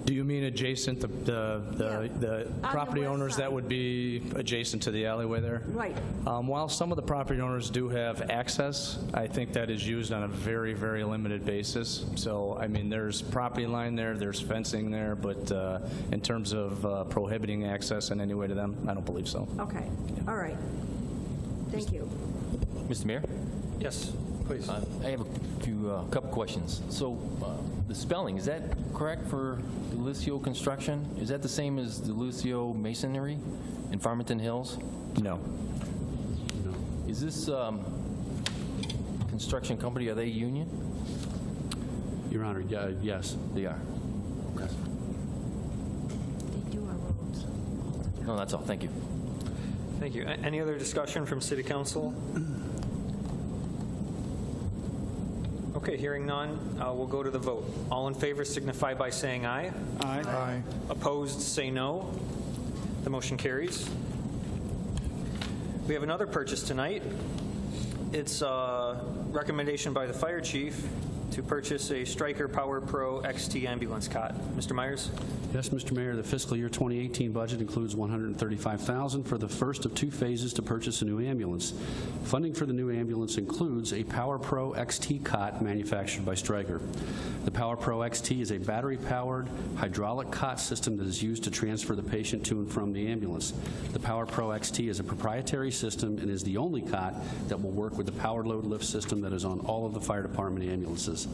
Do you mean adjacent, the property west owners that side. would be adjacent to the alleyway there? Right. While some of the property owners do have access, I think that is used on a very, very limited basis. So, I mean, there's property line there, there's fencing there, but in terms of prohibiting access in any way to them, I don't believe so. Okay, all right. Thank you. Mr. Mayor? Yes, please. I have a couple questions. So the spelling, is that correct for Delucio Construction? Is that the same as Delucio Masonry in Farmington Hills? No. Is this construction company, are they union? Your Honor, yes. They are. Yes. They do our roads. No, that's all. Thank you. Thank you. Any other discussion from City Council? Okay, hearing none, we'll go to the vote. All in favor signify by saying aye. Aye. Aye. Opposed, say no. The motion carries. We have another purchase tonight. It's a recommendation by the fire chief to purchase a Stryker Power Pro XT ambulance cot. Mr. Myers? Yes, Mr. Mayor, the fiscal year 2018 budget includes $135,000 for the first of two phases to purchase a new ambulance. Funding for the new ambulance includes a Power Pro XT cot manufactured by Stryker. The Power Pro XT is a battery-powered hydraulic cot system that is used to transfer the patient to and from the ambulance. The Power Pro XT is a proprietary system and is the only cot that will work with the power load lift system that is on all of the fire department ambulances.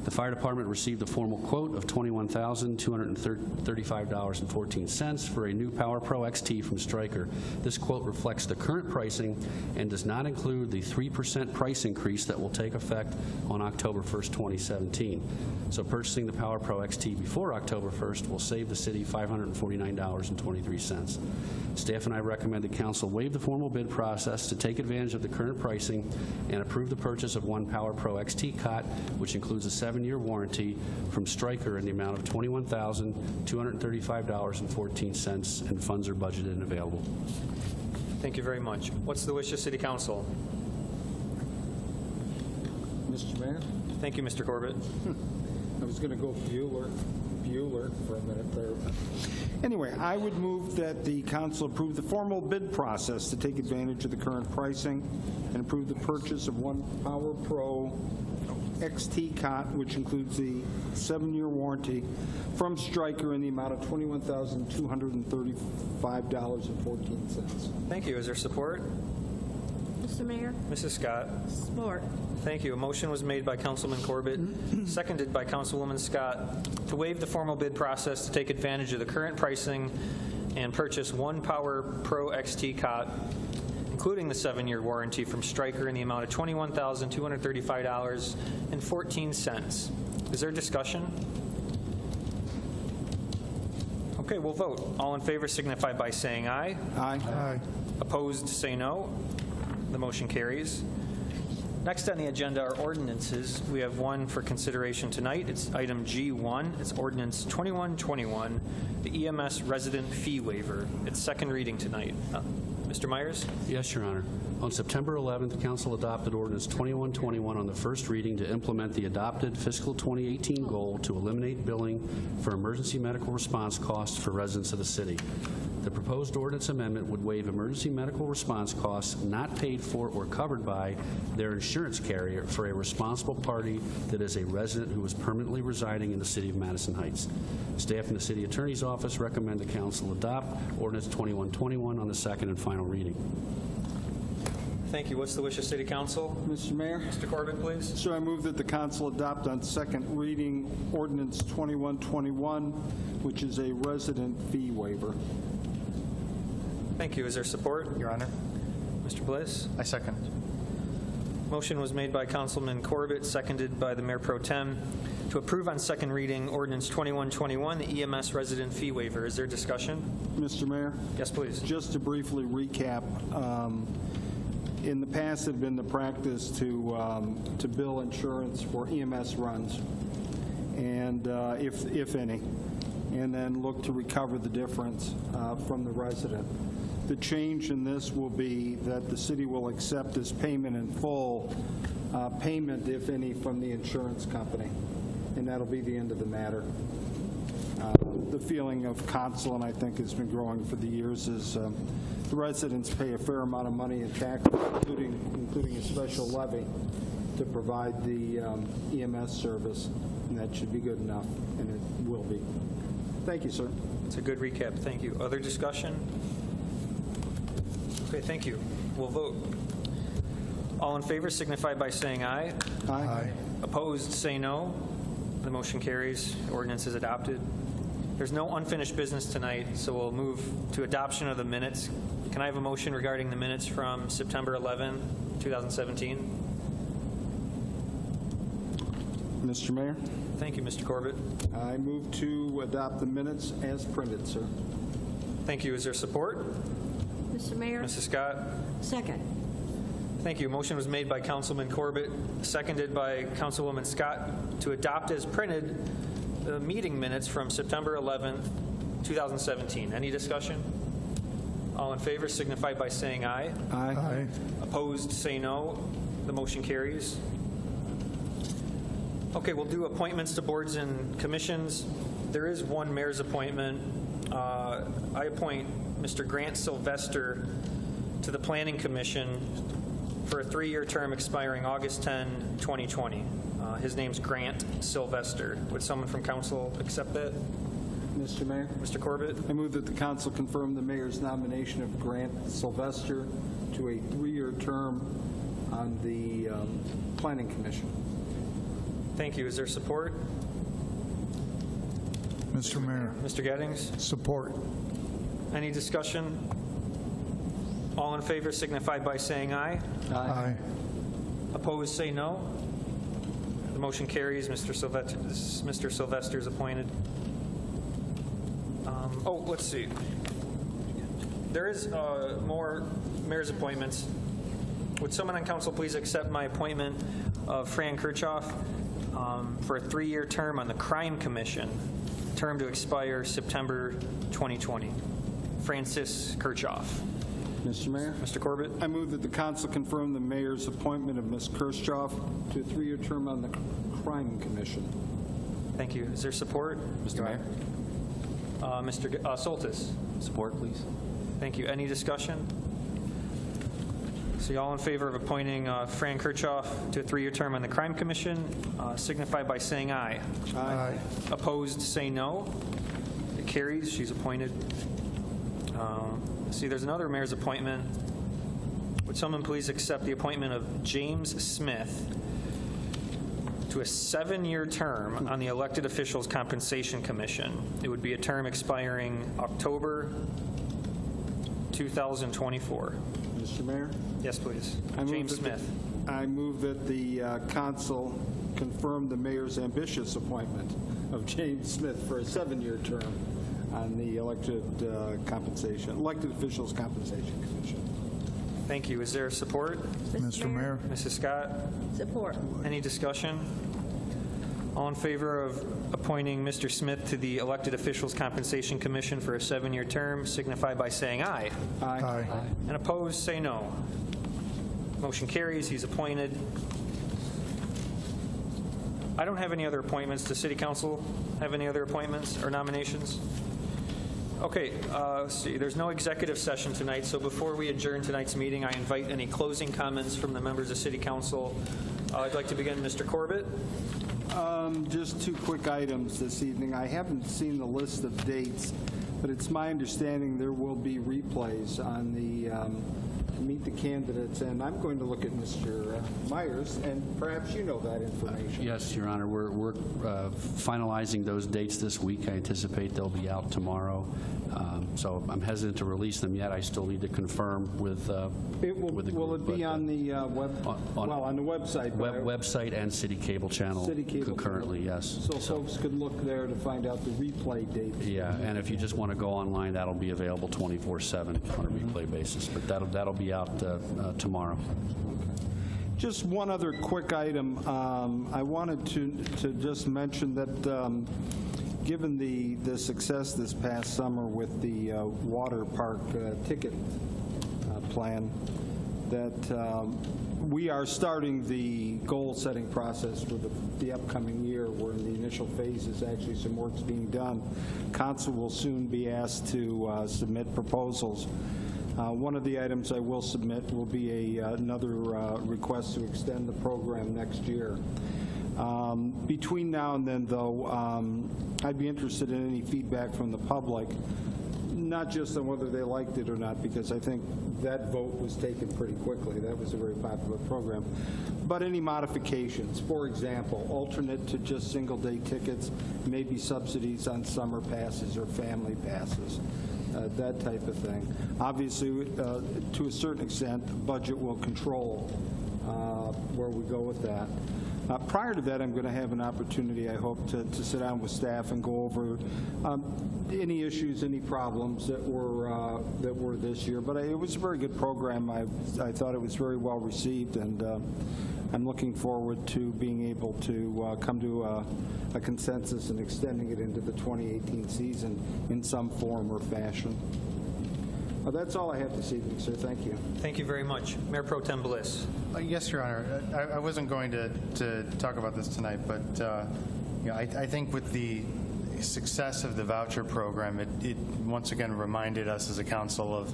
The fire department received a formal quote of $21,235.14 for a new Power Pro XT from Stryker. This quote reflects the current pricing and does not include the 3% price increase that will take effect on October 1st, 2017. So purchasing the Power Pro XT before October 1st will save the city $549.23. Staff and I recommend that council waive the formal bid process to take advantage of the current pricing and approve the purchase of one Power Pro XT cot, which includes a 7-year warranty from Stryker in the amount of $21,235.14, and funds are budgeted and available. Thank you very much. What's the wish of City Council? Mr. Mayor? Thank you, Mr. Corbett. I was going to go Bueller for a minute there. Anyway, I would move that the council approve the formal bid process to take advantage of the current pricing and approve the purchase of one Power Pro XT cot, which includes the 7-year warranty from Stryker in the amount of $21,235.14. Thank you. Is there support? Mr. Mayor? Mrs. Scott? Support. Thank you. A motion was made by Councilman Corbett, seconded by Councilwoman Scott, to waive the formal bid process to take advantage of the current pricing and purchase one Power Pro XT cot, including the 7-year warranty from Stryker in the amount of $21,235.14. Is there discussion? Okay, we'll vote. All in favor signify by saying aye. Aye. Aye. Opposed, say no. The motion carries. Next on the agenda are ordinances. We have one for consideration tonight. It's item G1. It's ordinance 2121, the EMS resident fee waiver. It's second reading tonight. Mr. Myers? Yes, Your Honor. On September 11th, the council adopted ordinance 2121 on the first reading to implement the adopted fiscal 2018 goal to eliminate billing for emergency medical response costs for residents of the city. The proposed ordinance amendment would waive emergency medical response costs not paid for or covered by their insurance carrier for a responsible party that is a resident who is permanently residing in the city of Madison Heights. Staff in the city attorney's office recommend the council adopt ordinance 2121 on the second and final reading. Thank you. What's the wish of City Council? Mr. Mayor? Mr. Corbett, please. So I move that the council adopt on second reading ordinance 2121, which is a resident fee waiver. Thank you. Is there support? Your Honor. Mr. Bliss? I second. Motion was made by Councilman Corbett, seconded by the Mayor Pro Tem, to approve on second reading ordinance 2121, the EMS resident fee waiver. Is there discussion? Mr. Mayor? Yes, please. Just to briefly recap, in the past, it had been the practice to bill insurance for EMS runs, and if any, and then look to recover the difference from the resident. The change in this will be that the city will accept as payment in full payment, if any, from the insurance company, and that'll be the end of the matter. The feeling of council, and I think has been growing for the years, is the residents pay a fair amount of money in taxes, including a special levy, to provide the EMS service, and that should be good enough, and it will be. Thank you, sir. It's a good recap. Thank you. Other discussion? Okay, thank you. We'll vote. All in favor signify by saying aye. Aye. Opposed, say no. The motion carries. Ordinance is adopted. There's no unfinished business tonight, so we'll move to adoption of the minutes. Can I have a motion regarding the minutes from September 11, 2017? Mr. Mayor? Thank you, Mr. Corbett. I move to adopt the minutes as printed, sir. Thank you. Is there support? Mr. Mayor? Mrs. Scott? Second. Thank you. Motion was made by Councilman Corbett, seconded by Councilwoman Scott to adopt as printed the meeting minutes from September 11th, 2017. Any discussion? All in favor signify by saying aye. Aye. Opposed, say no. The motion carries. Okay, we'll do appointments to boards and commissions. There is one mayor's appointment. I appoint Mr. Grant Sylvester to the Planning Commission for a 3-year term expiring August 10, 2020. His name's Grant Sylvester. Would someone from council accept that? Mr. Mayor? Mr. Corbett? I move that the council confirm the mayor's nomination of Grant Sylvester to a 3-year term on the Planning Commission. Thank you. Is there support? Mr. Mayor. Mr. Gettings? Support. Any discussion? All in favor signify by saying aye. Aye. Opposed, say no. The motion carries. Mr. Sylvester is appointed. Let's see. There is more mayor's appointments. Would someone on council please accept my appointment of Fran Kirchhoff for a 3-year term on the Crime Commission, term to expire September 2020. Francis Kirchhoff. Mr. Mayor? Mr. Corbett? I move that the council confirm the mayor's appointment of Ms. Kirchhoff to a 3-year term on the Crime Commission. Thank you. Is there support? Mr. Mayor. Mr. Soltis? Support, please. Thank you. Any discussion? See, all in favor of appointing Fran Kirchhoff to a 3-year term on the Crime Commission signify by saying aye. Aye. Opposed, say no. It carries. She's appointed. See, there's another mayor's appointment. Would someone please accept the appointment of James Smith to a 7-year term on the Elected Officials Compensation Commission? It would be a term expiring October 2024. Mr. Mayor? Yes, please. James Smith. I move that the council confirm the mayor's ambitious appointment of James Smith for a 7-year term on the Elected Officials Compensation Commission. Thank you. Is there support? Mr. Mayor. Mrs. Scott? Support. Any discussion? All in favor of appointing Mr. Smith to the Elected Officials Compensation Commission for a 7-year term signify by saying aye. Aye. And opposed, say no. Motion carries. He's appointed. I don't have any other appointments. Does City Council have any other appointments or nominations? Okay, let's see. There's no executive session tonight, so before we adjourn tonight's meeting, I invite any closing comments from the members of City Council. I'd like to begin, Mr. Corbett. Just 2 quick items this evening. I haven't seen the list of dates, but it's my understanding there will be replays on the Meet the Candidates, and I'm going to look at Mr. Myers, and perhaps you know that information. Yes, Your Honor. We're finalizing those dates this week. I anticipate they'll be out tomorrow. So I'm hesitant to release them yet. I still need to confirm with the Will it be on the on the website? Website and city cable channel concurrently, yes. So folks could look there to find out the replay dates. Yeah, and if you just want to go online, that'll be available 24/7 on a replay basis. But that'll be out tomorrow. Just one other quick item. I wanted to just mention that given the success this past summer with the water park ticket plan, that we are starting the goal-setting process for the upcoming year. We're in the initial phases. Actually, some work's being done. Council will soon be asked to submit proposals. One of the items I will submit will be another request to extend the program next year. Between now and then, though, I'd be interested in any feedback from the public, not just on whether they liked it or not, because I think that vote was taken pretty quickly. That was a very popular program. But any modifications, for example, alternate to just single-day tickets, maybe subsidies on summer passes or family passes, that type of thing. Obviously, to a certain extent, the budget will control where we go with that. Prior to that, I'm going to have an opportunity, I hope, to sit down with staff and go over any issues, any problems that were this year. But it was a very good program. I thought it was very well received, and I'm looking forward to being able to come to a consensus and extending it into the 2018 season in some form or fashion. That's all I have this evening, sir. Thank you. Thank you very much. Mayor Pro Tem Bliss. Yes, Your Honor. I wasn't going to talk about this tonight, but I think with the success of the voucher program, it once again reminded us as a council of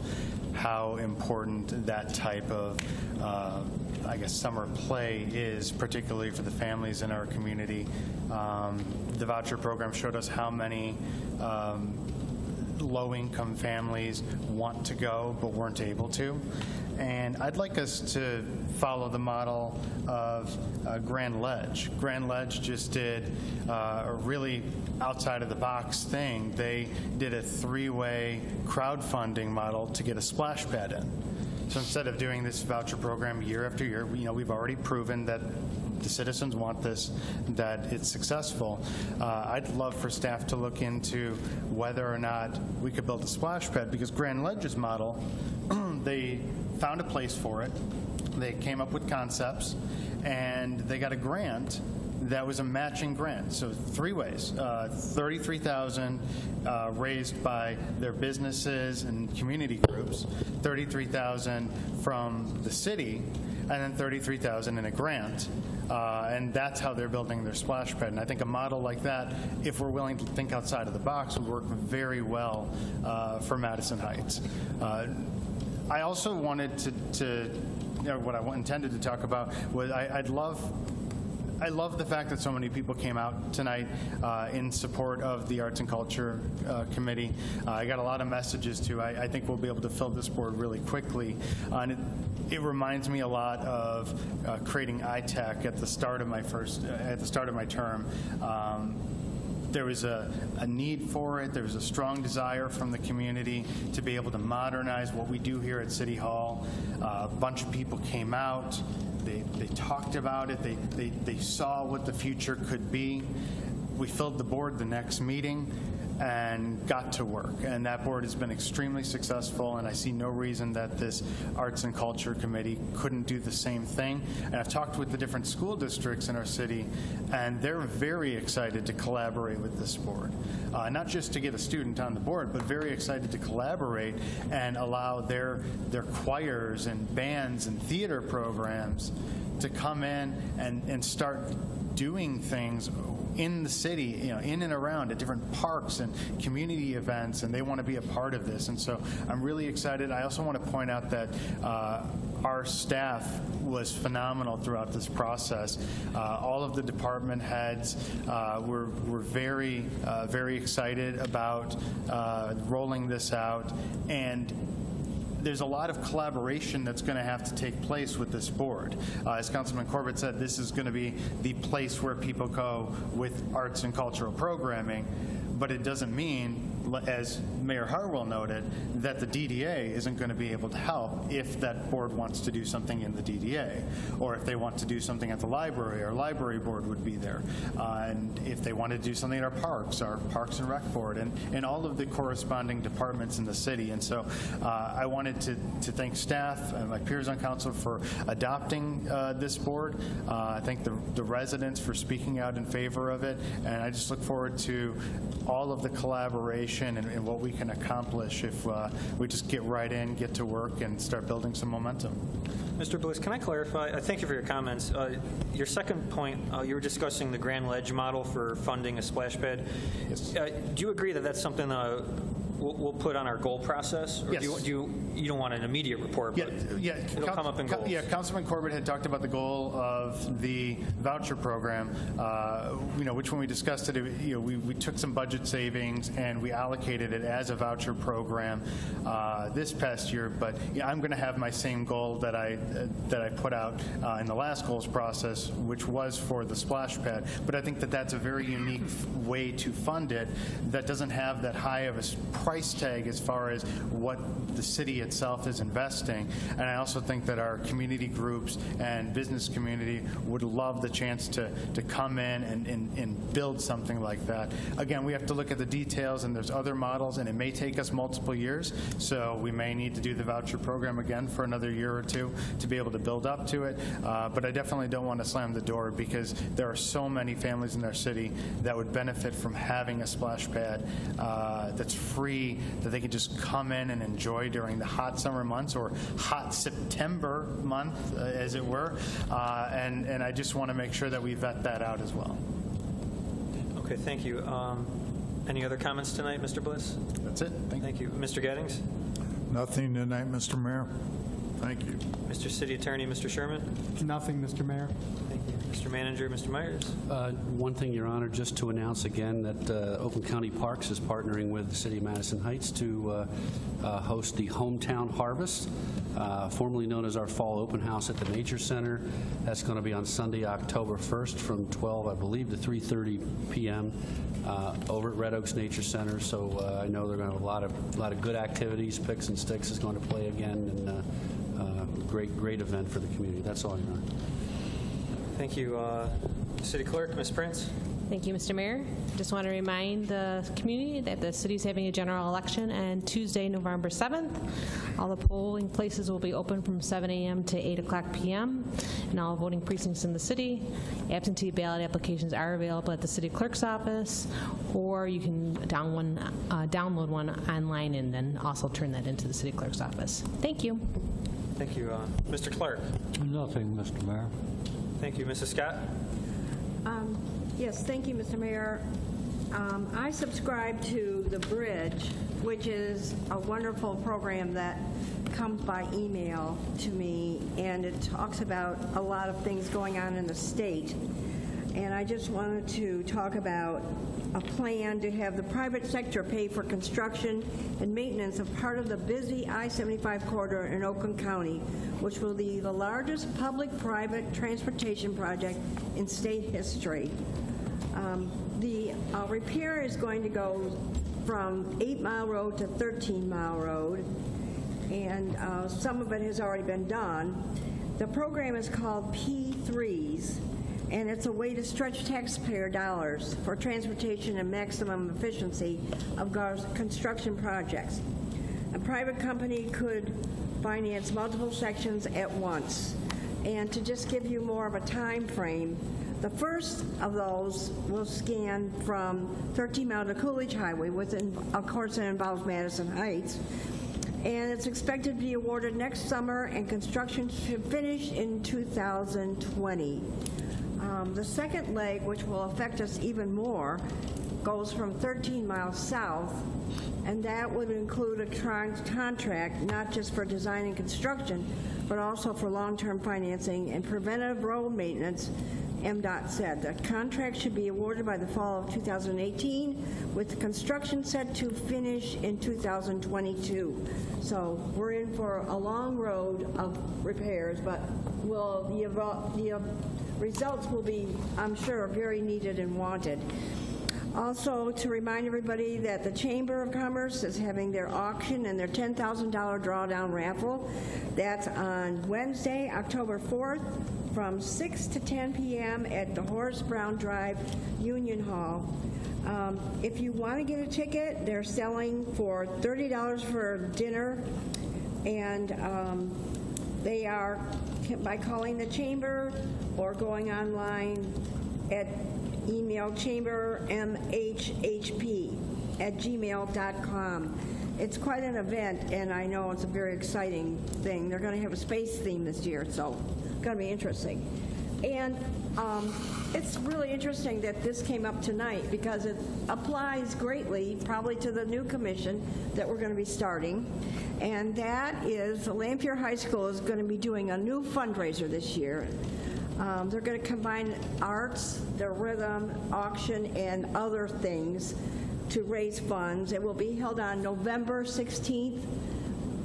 how important that type of summer play is, particularly for the families in our community. The voucher program showed us how many low-income families want to go but weren't able to. And I'd like us to follow the model of Grand Ledge. Grand Ledge just did a really outside-of-the-box thing. They did a three-way crowdfunding model to get a splash pad in. So instead of doing this voucher program year after year, we've already proven that the citizens want this, that it's successful. I'd love for staff to look into whether or not we could build a splash pad, because Grand Ledge's model, they found a place for it, they came up with concepts, and they got a grant that was a matching grant. So three ways, $33,000 raised by their businesses and community groups, $33,000 from the city, and then $33,000 in a grant. And that's how they're building their splash pad. And I think a model like that, if we're willing to think outside of the box, would work very well for Madison Heights. I also wanted to what I intended to talk about was I love the fact that so many people came out tonight in support of the Arts and Culture Committee. I got a lot of messages too. I think we'll be able to fill this board really quickly. And it reminds me a lot of creating ITAC at the start of my term. There was a need for it. There was a strong desire from the community to be able to modernize what we do here at City Hall. A bunch of people came out. They talked about it. They saw what the future could be. We filled the board the next meeting and got to work. And that board has been extremely successful, and I see no reason that this Arts and Culture Committee couldn't do the same thing. And I've talked with the different school districts in our city, and they're very excited to collaborate with this board. Not just to get a student on the board, but very excited to collaborate and allow their choirs and bands and theater programs to come in and start doing things in the city, in and around at different parks and community events, and they want to be a part of this. And so I'm really excited. I also want to point out that our staff was phenomenal throughout this process. All of the department heads were very, very excited about rolling this out. And there's a lot of collaboration that's going to have to take place with this board. As Councilman Corbett said, this is going to be the place where people go with arts and cultural programming, but it doesn't mean, as Mayor Harwell noted, that the DDA isn't going to be able to help if that board wants to do something in the DDA, or if they want to do something at the library, our library board would be there. And if they want to do something at our Parks and Rec board, and all of the corresponding departments in the city. And so I wanted to thank staff and my peers on council for adopting this board. I thank the residents for speaking out in favor of it, and I just look forward to all of the collaboration organization and what we can accomplish if we just get right in, get to work, and start building some momentum. Mr. Bliss, can I clarify? Thank you for your comments. Your second point, you were discussing the Grand Ledge model for funding a splash pad. Yes. Do you agree that that's something we'll put on our goal process? Or Yes. You don't want an immediate report, but it'll come up in goals? Yeah, Councilman Corbett had talked about the goal of the voucher program, which when we discussed it, we took some budget savings and we allocated it as a voucher program this past year. But I'm going to have my same goal that I put out in the last goals process, which was for the splash pad. But I think that that's a very unique way to fund it that doesn't have that high of a price tag as far as what the city itself is investing. And I also think that our community groups and business community would love the chance to come in and build something like that. Again, we have to look at the details, and there's other models, and it may take us multiple years, so we may need to do the voucher program again for another year or two to be able to build up to it. But I definitely don't want to slam the door, because there are so many families in our city that would benefit from having a splash pad that's free, that they can just come in and enjoy during the hot summer months or hot September month, as it were. And I just want to make sure that we vet that out as well. Okay, thank you. Any other comments tonight, Mr. Bliss? That's it. Thank you. Mr. Gettings? Nothing tonight, Mr. Mayor. Thank you. Mr. City Attorney, Mr. Sherman? Nothing, Mr. Mayor. Thank you. Mr. Manager, Mr. Myers? One thing, Your Honor, just to announce again that Oakland County Parks is partnering with the City of Madison Heights to host the Hometown Harvest, formerly known as our Fall Open House at the Nature Center. That's going to be on Sunday, October 1st from 12, I believe, to 3:30 p.m. Over at Red Oaks Nature Center. So I know they're going to have a lot of good activities. Picks and Sticks is going to play again, and great event for the community. That's all, Your Honor. Thank you. City Clerk, Ms. Prince? Thank you, Mr. Mayor. Just want to remind the community that the city's having a general election on Tuesday, November 7th. All the polling places will be open from 7 a.m. to 8 o'clock p.m. in all voting precincts in the city. Absentee ballot applications are available at the city clerk's office, or you can download one online and then also turn that into the city clerk's office. Thank you. Thank you. Mr. Clark? Nothing, Mr. Mayor. Thank you. Mrs. Scott? Yes, thank you, Mr. Mayor. I subscribe to The Bridge, which is a wonderful program that comes by email to me, and it talks about a lot of things going on in the state. And I just wanted to talk about a plan to have the private sector pay for construction and maintenance of part of the busy I-75 corridor in Oakland County, which will be the largest public-private transportation project in state history. The repair is going to go from 8 Mile Road to 13 Mile Road, and some of it has already been done. The program is called P3s, and it's a way to stretch taxpayer dollars for transportation and maximum efficiency of construction projects. A private company could finance multiple sections at once. And to just give you more of a time frame, the first of those will scan from 13 Mile to Coolidge Highway, of course it involves Madison Heights, and it's expected to be awarded next summer, and construction should finish in 2020. The second leg, which will affect us even more, goes from 13 miles south, and that would include a contract not just for design and construction, but also for long-term financing and preventive road maintenance. MDOT said the contract should be awarded by the fall of 2018, with the construction set to finish in 2022. So we're in for a long road of repairs, but the results will be, I'm sure, very needed and wanted. Also, to remind everybody that the Chamber of Commerce is having their auction and their $10,000 drawdown raffle. That's on Wednesday, October 4th, from 6 to 10 p.m. at the Horace Brown Drive Union Hall. If you want to get a ticket, they're selling for $30 for dinner, and they are by calling the Chamber or going online at email chamber mhhp @gmail.com. It's quite an event, and I know it's a very exciting thing. They're going to have a space theme this year, so it's going to be interesting. And it's really interesting that this came up tonight because it applies greatly probably to the new commission that we're going to be starting. And that is Lampier High School is going to be doing a new fundraiser this year. They're going to combine arts, the rhythm, auction, and other things to raise funds. It will be held on November 16th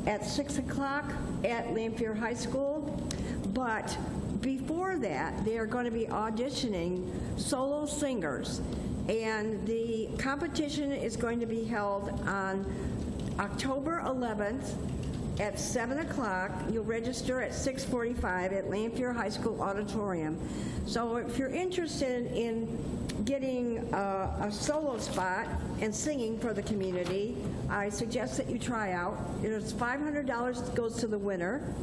at 6 o'clock at Lampier High School. But before that, they are going to be auditioning solo singers. And the competition is going to be held on October 11th at 7 o'clock. You'll register at 6:45 at Lampier High School Auditorium. So if you're interested in getting a solo spot and singing for the community, I suggest that you try out. It's $500 goes to the winner.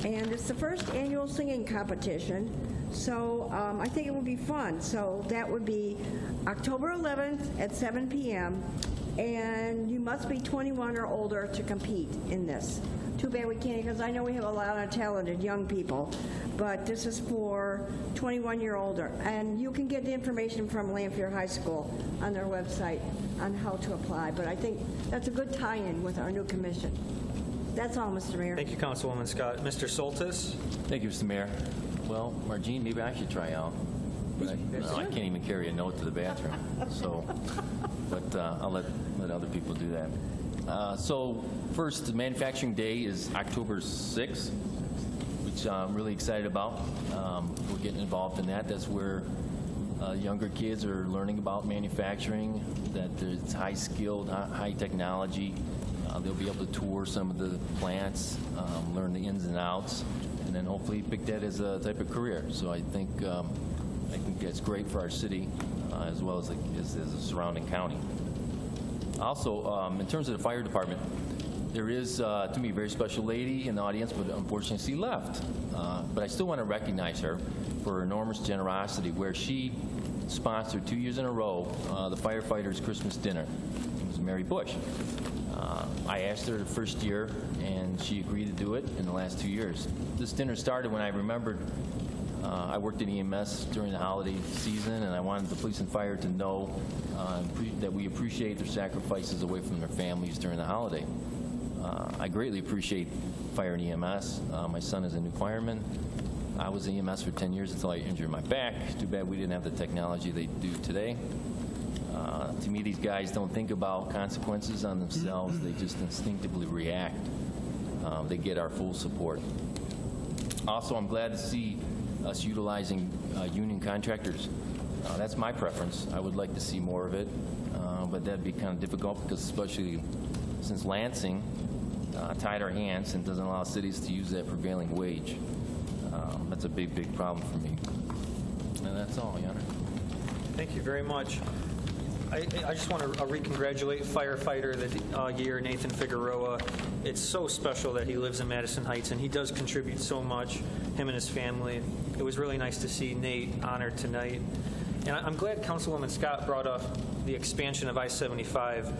And it's the first annual singing competition, so I think it will be fun. So that would be October 11th at 7 p.m., and you must be 21 or older to compete in this. Too bad we can't, because I know we have a lot of talented young people, but this is for 21 year older. And you can get the information from Lampier High School on their website on how to apply. But I think that's a good tie-in with our new commission. That's all, Mr. Mayor. Thank you, Councilwoman Scott. Mr. Soltis? Thank you, Mr. Mayor. Well, Margene, maybe I should try out. But I can't even carry a note to the bathroom. So, but I'll let other people do that. So first, Manufacturing Day is October 6th, which I'm really excited about. We're getting involved in that. That's where younger kids are learning about manufacturing, that it's high-skilled, high-technology. They'll be able to tour some of the plants, learn the ins and outs, and then hopefully pick that as a type of career. So I think that's great for our city as well as the surrounding county. Also, in terms of the fire department, there is, to me, a very special lady in the audience, but unfortunately she left. But I still want to recognize her for her enormous generosity, where she sponsored 2 years in a row the firefighters' Christmas dinner. It was Mary Bush. I asked her the first year, and she agreed to do it in the last 2 years. This dinner started when I remembered I worked in EMS during the holiday season, and I wanted the police and fire to know that we appreciate their sacrifices away from their families during the holiday. I greatly appreciate fire and EMS. My son is a new fireman. I was in EMS for 10 years until I injured my back. Too bad we didn't have the technology they do today. To me, these guys don't think about consequences on themselves. They just instinctively react. They get our full support. Also, I'm glad to see us utilizing union contractors. That's my preference. I would like to see more of it, but that'd be kind of difficult because especially since Lansing tied our hands and doesn't allow cities to use that prevailing wage. That's a big, big problem for me. And that's all, Your Honor. Thank you very much. I just want to re-congratulate firefighter of the year, Nathan Figueroa. It's so special that he lives in Madison Heights, and he does contribute so much, him and his family. It was really nice to see Nate honored tonight. And I'm glad Councilwoman Scott brought up the expansion of I-75.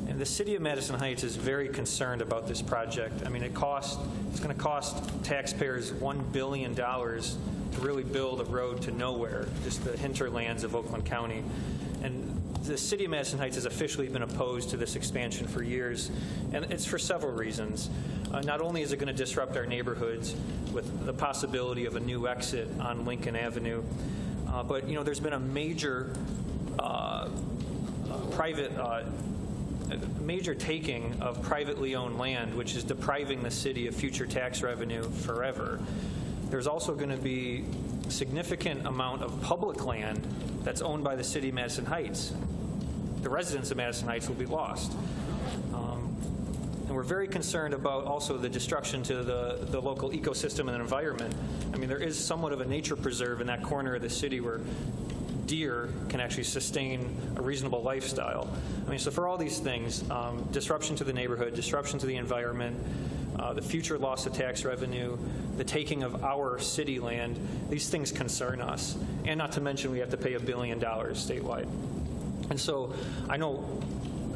And the city of Madison Heights is very concerned about this project. I mean, it's going to cost taxpayers $1 billion to really build a road to nowhere, just the hinterlands of Oakland County. And the city of Madison Heights has officially been opposed to this expansion for years, and it's for several reasons. Not only is it going to disrupt our neighborhoods with the possibility of a new exit on Lincoln Avenue, but there's been a major major taking of privately owned land, which is depriving the city of future tax revenue forever. There's also going to be a significant amount of public land that's owned by the city of Madison Heights. The residents of Madison Heights will be lost. And we're very concerned about also the destruction to the local ecosystem and environment. I mean, there is somewhat of a nature preserve in that corner of the city where deer can actually sustain a reasonable lifestyle. I mean, so for all these things, disruption to the neighborhood, disruption to the environment, the future loss of tax revenue, the taking of our city land, these things concern us. And not to mention we have to pay $1 billion statewide. And so I know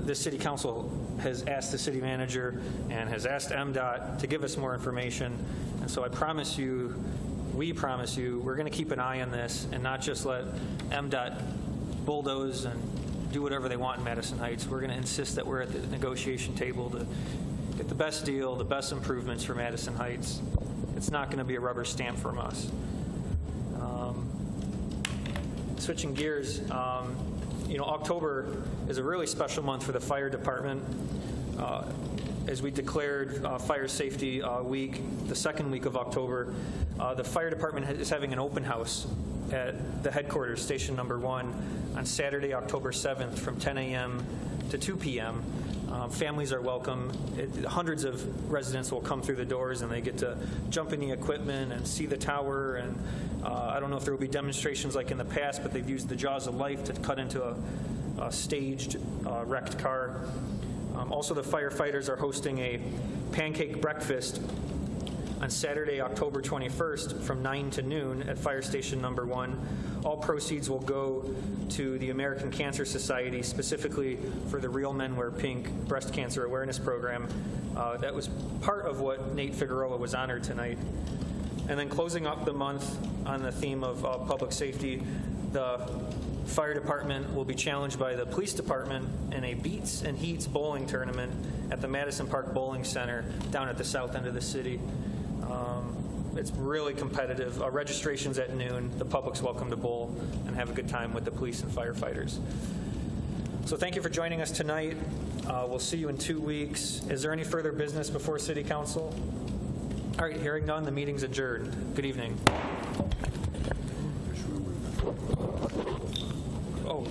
this city council has asked the city manager and has asked MDOT to give us more information. And so I promise you, we promise you, we're going to keep an eye on this and not just let MDOT bulldoze and do whatever they want in Madison Heights. We're going to insist that we're at the negotiation table to get the best deal, the best improvements for Madison Heights. It's not going to be a rubber stamp from us. Switching gears, October is a really special month for the fire department. As we declared Fire Safety Week, the second week of October, the fire department is having an open house at the headquarters, Station Number 1, on Saturday, October 7th from 10 a.m. to 2 p.m. Families are welcome. Hundreds of residents will come through the doors and they get to jump in the equipment and see the tower. And I don't know if there will be demonstrations like in the past, but they've used the jaws of life to cut into a staged wrecked car. Also, the firefighters are hosting a pancake breakfast on Saturday, October 21st from 9 to noon at Fire Station Number 1. All proceeds will go to the American Cancer Society, specifically for the Real Men Wear Pink breast cancer awareness program. That was part of what Nate Figueroa was honored tonight. And then closing up the month on the theme of public safety, the fire department will be challenged by the police department in a Beats and Heats bowling tournament at the Madison Park Bowling Center down at the south end of the city. It's really competitive. Registration's at noon. The public's welcome to bowl and have a good time with the police and firefighters. So thank you for joining us tonight. We'll see you in 2 weeks. Is there any further business before City Council? All right, hearing none, the meeting's adjourned. Good evening. Oh.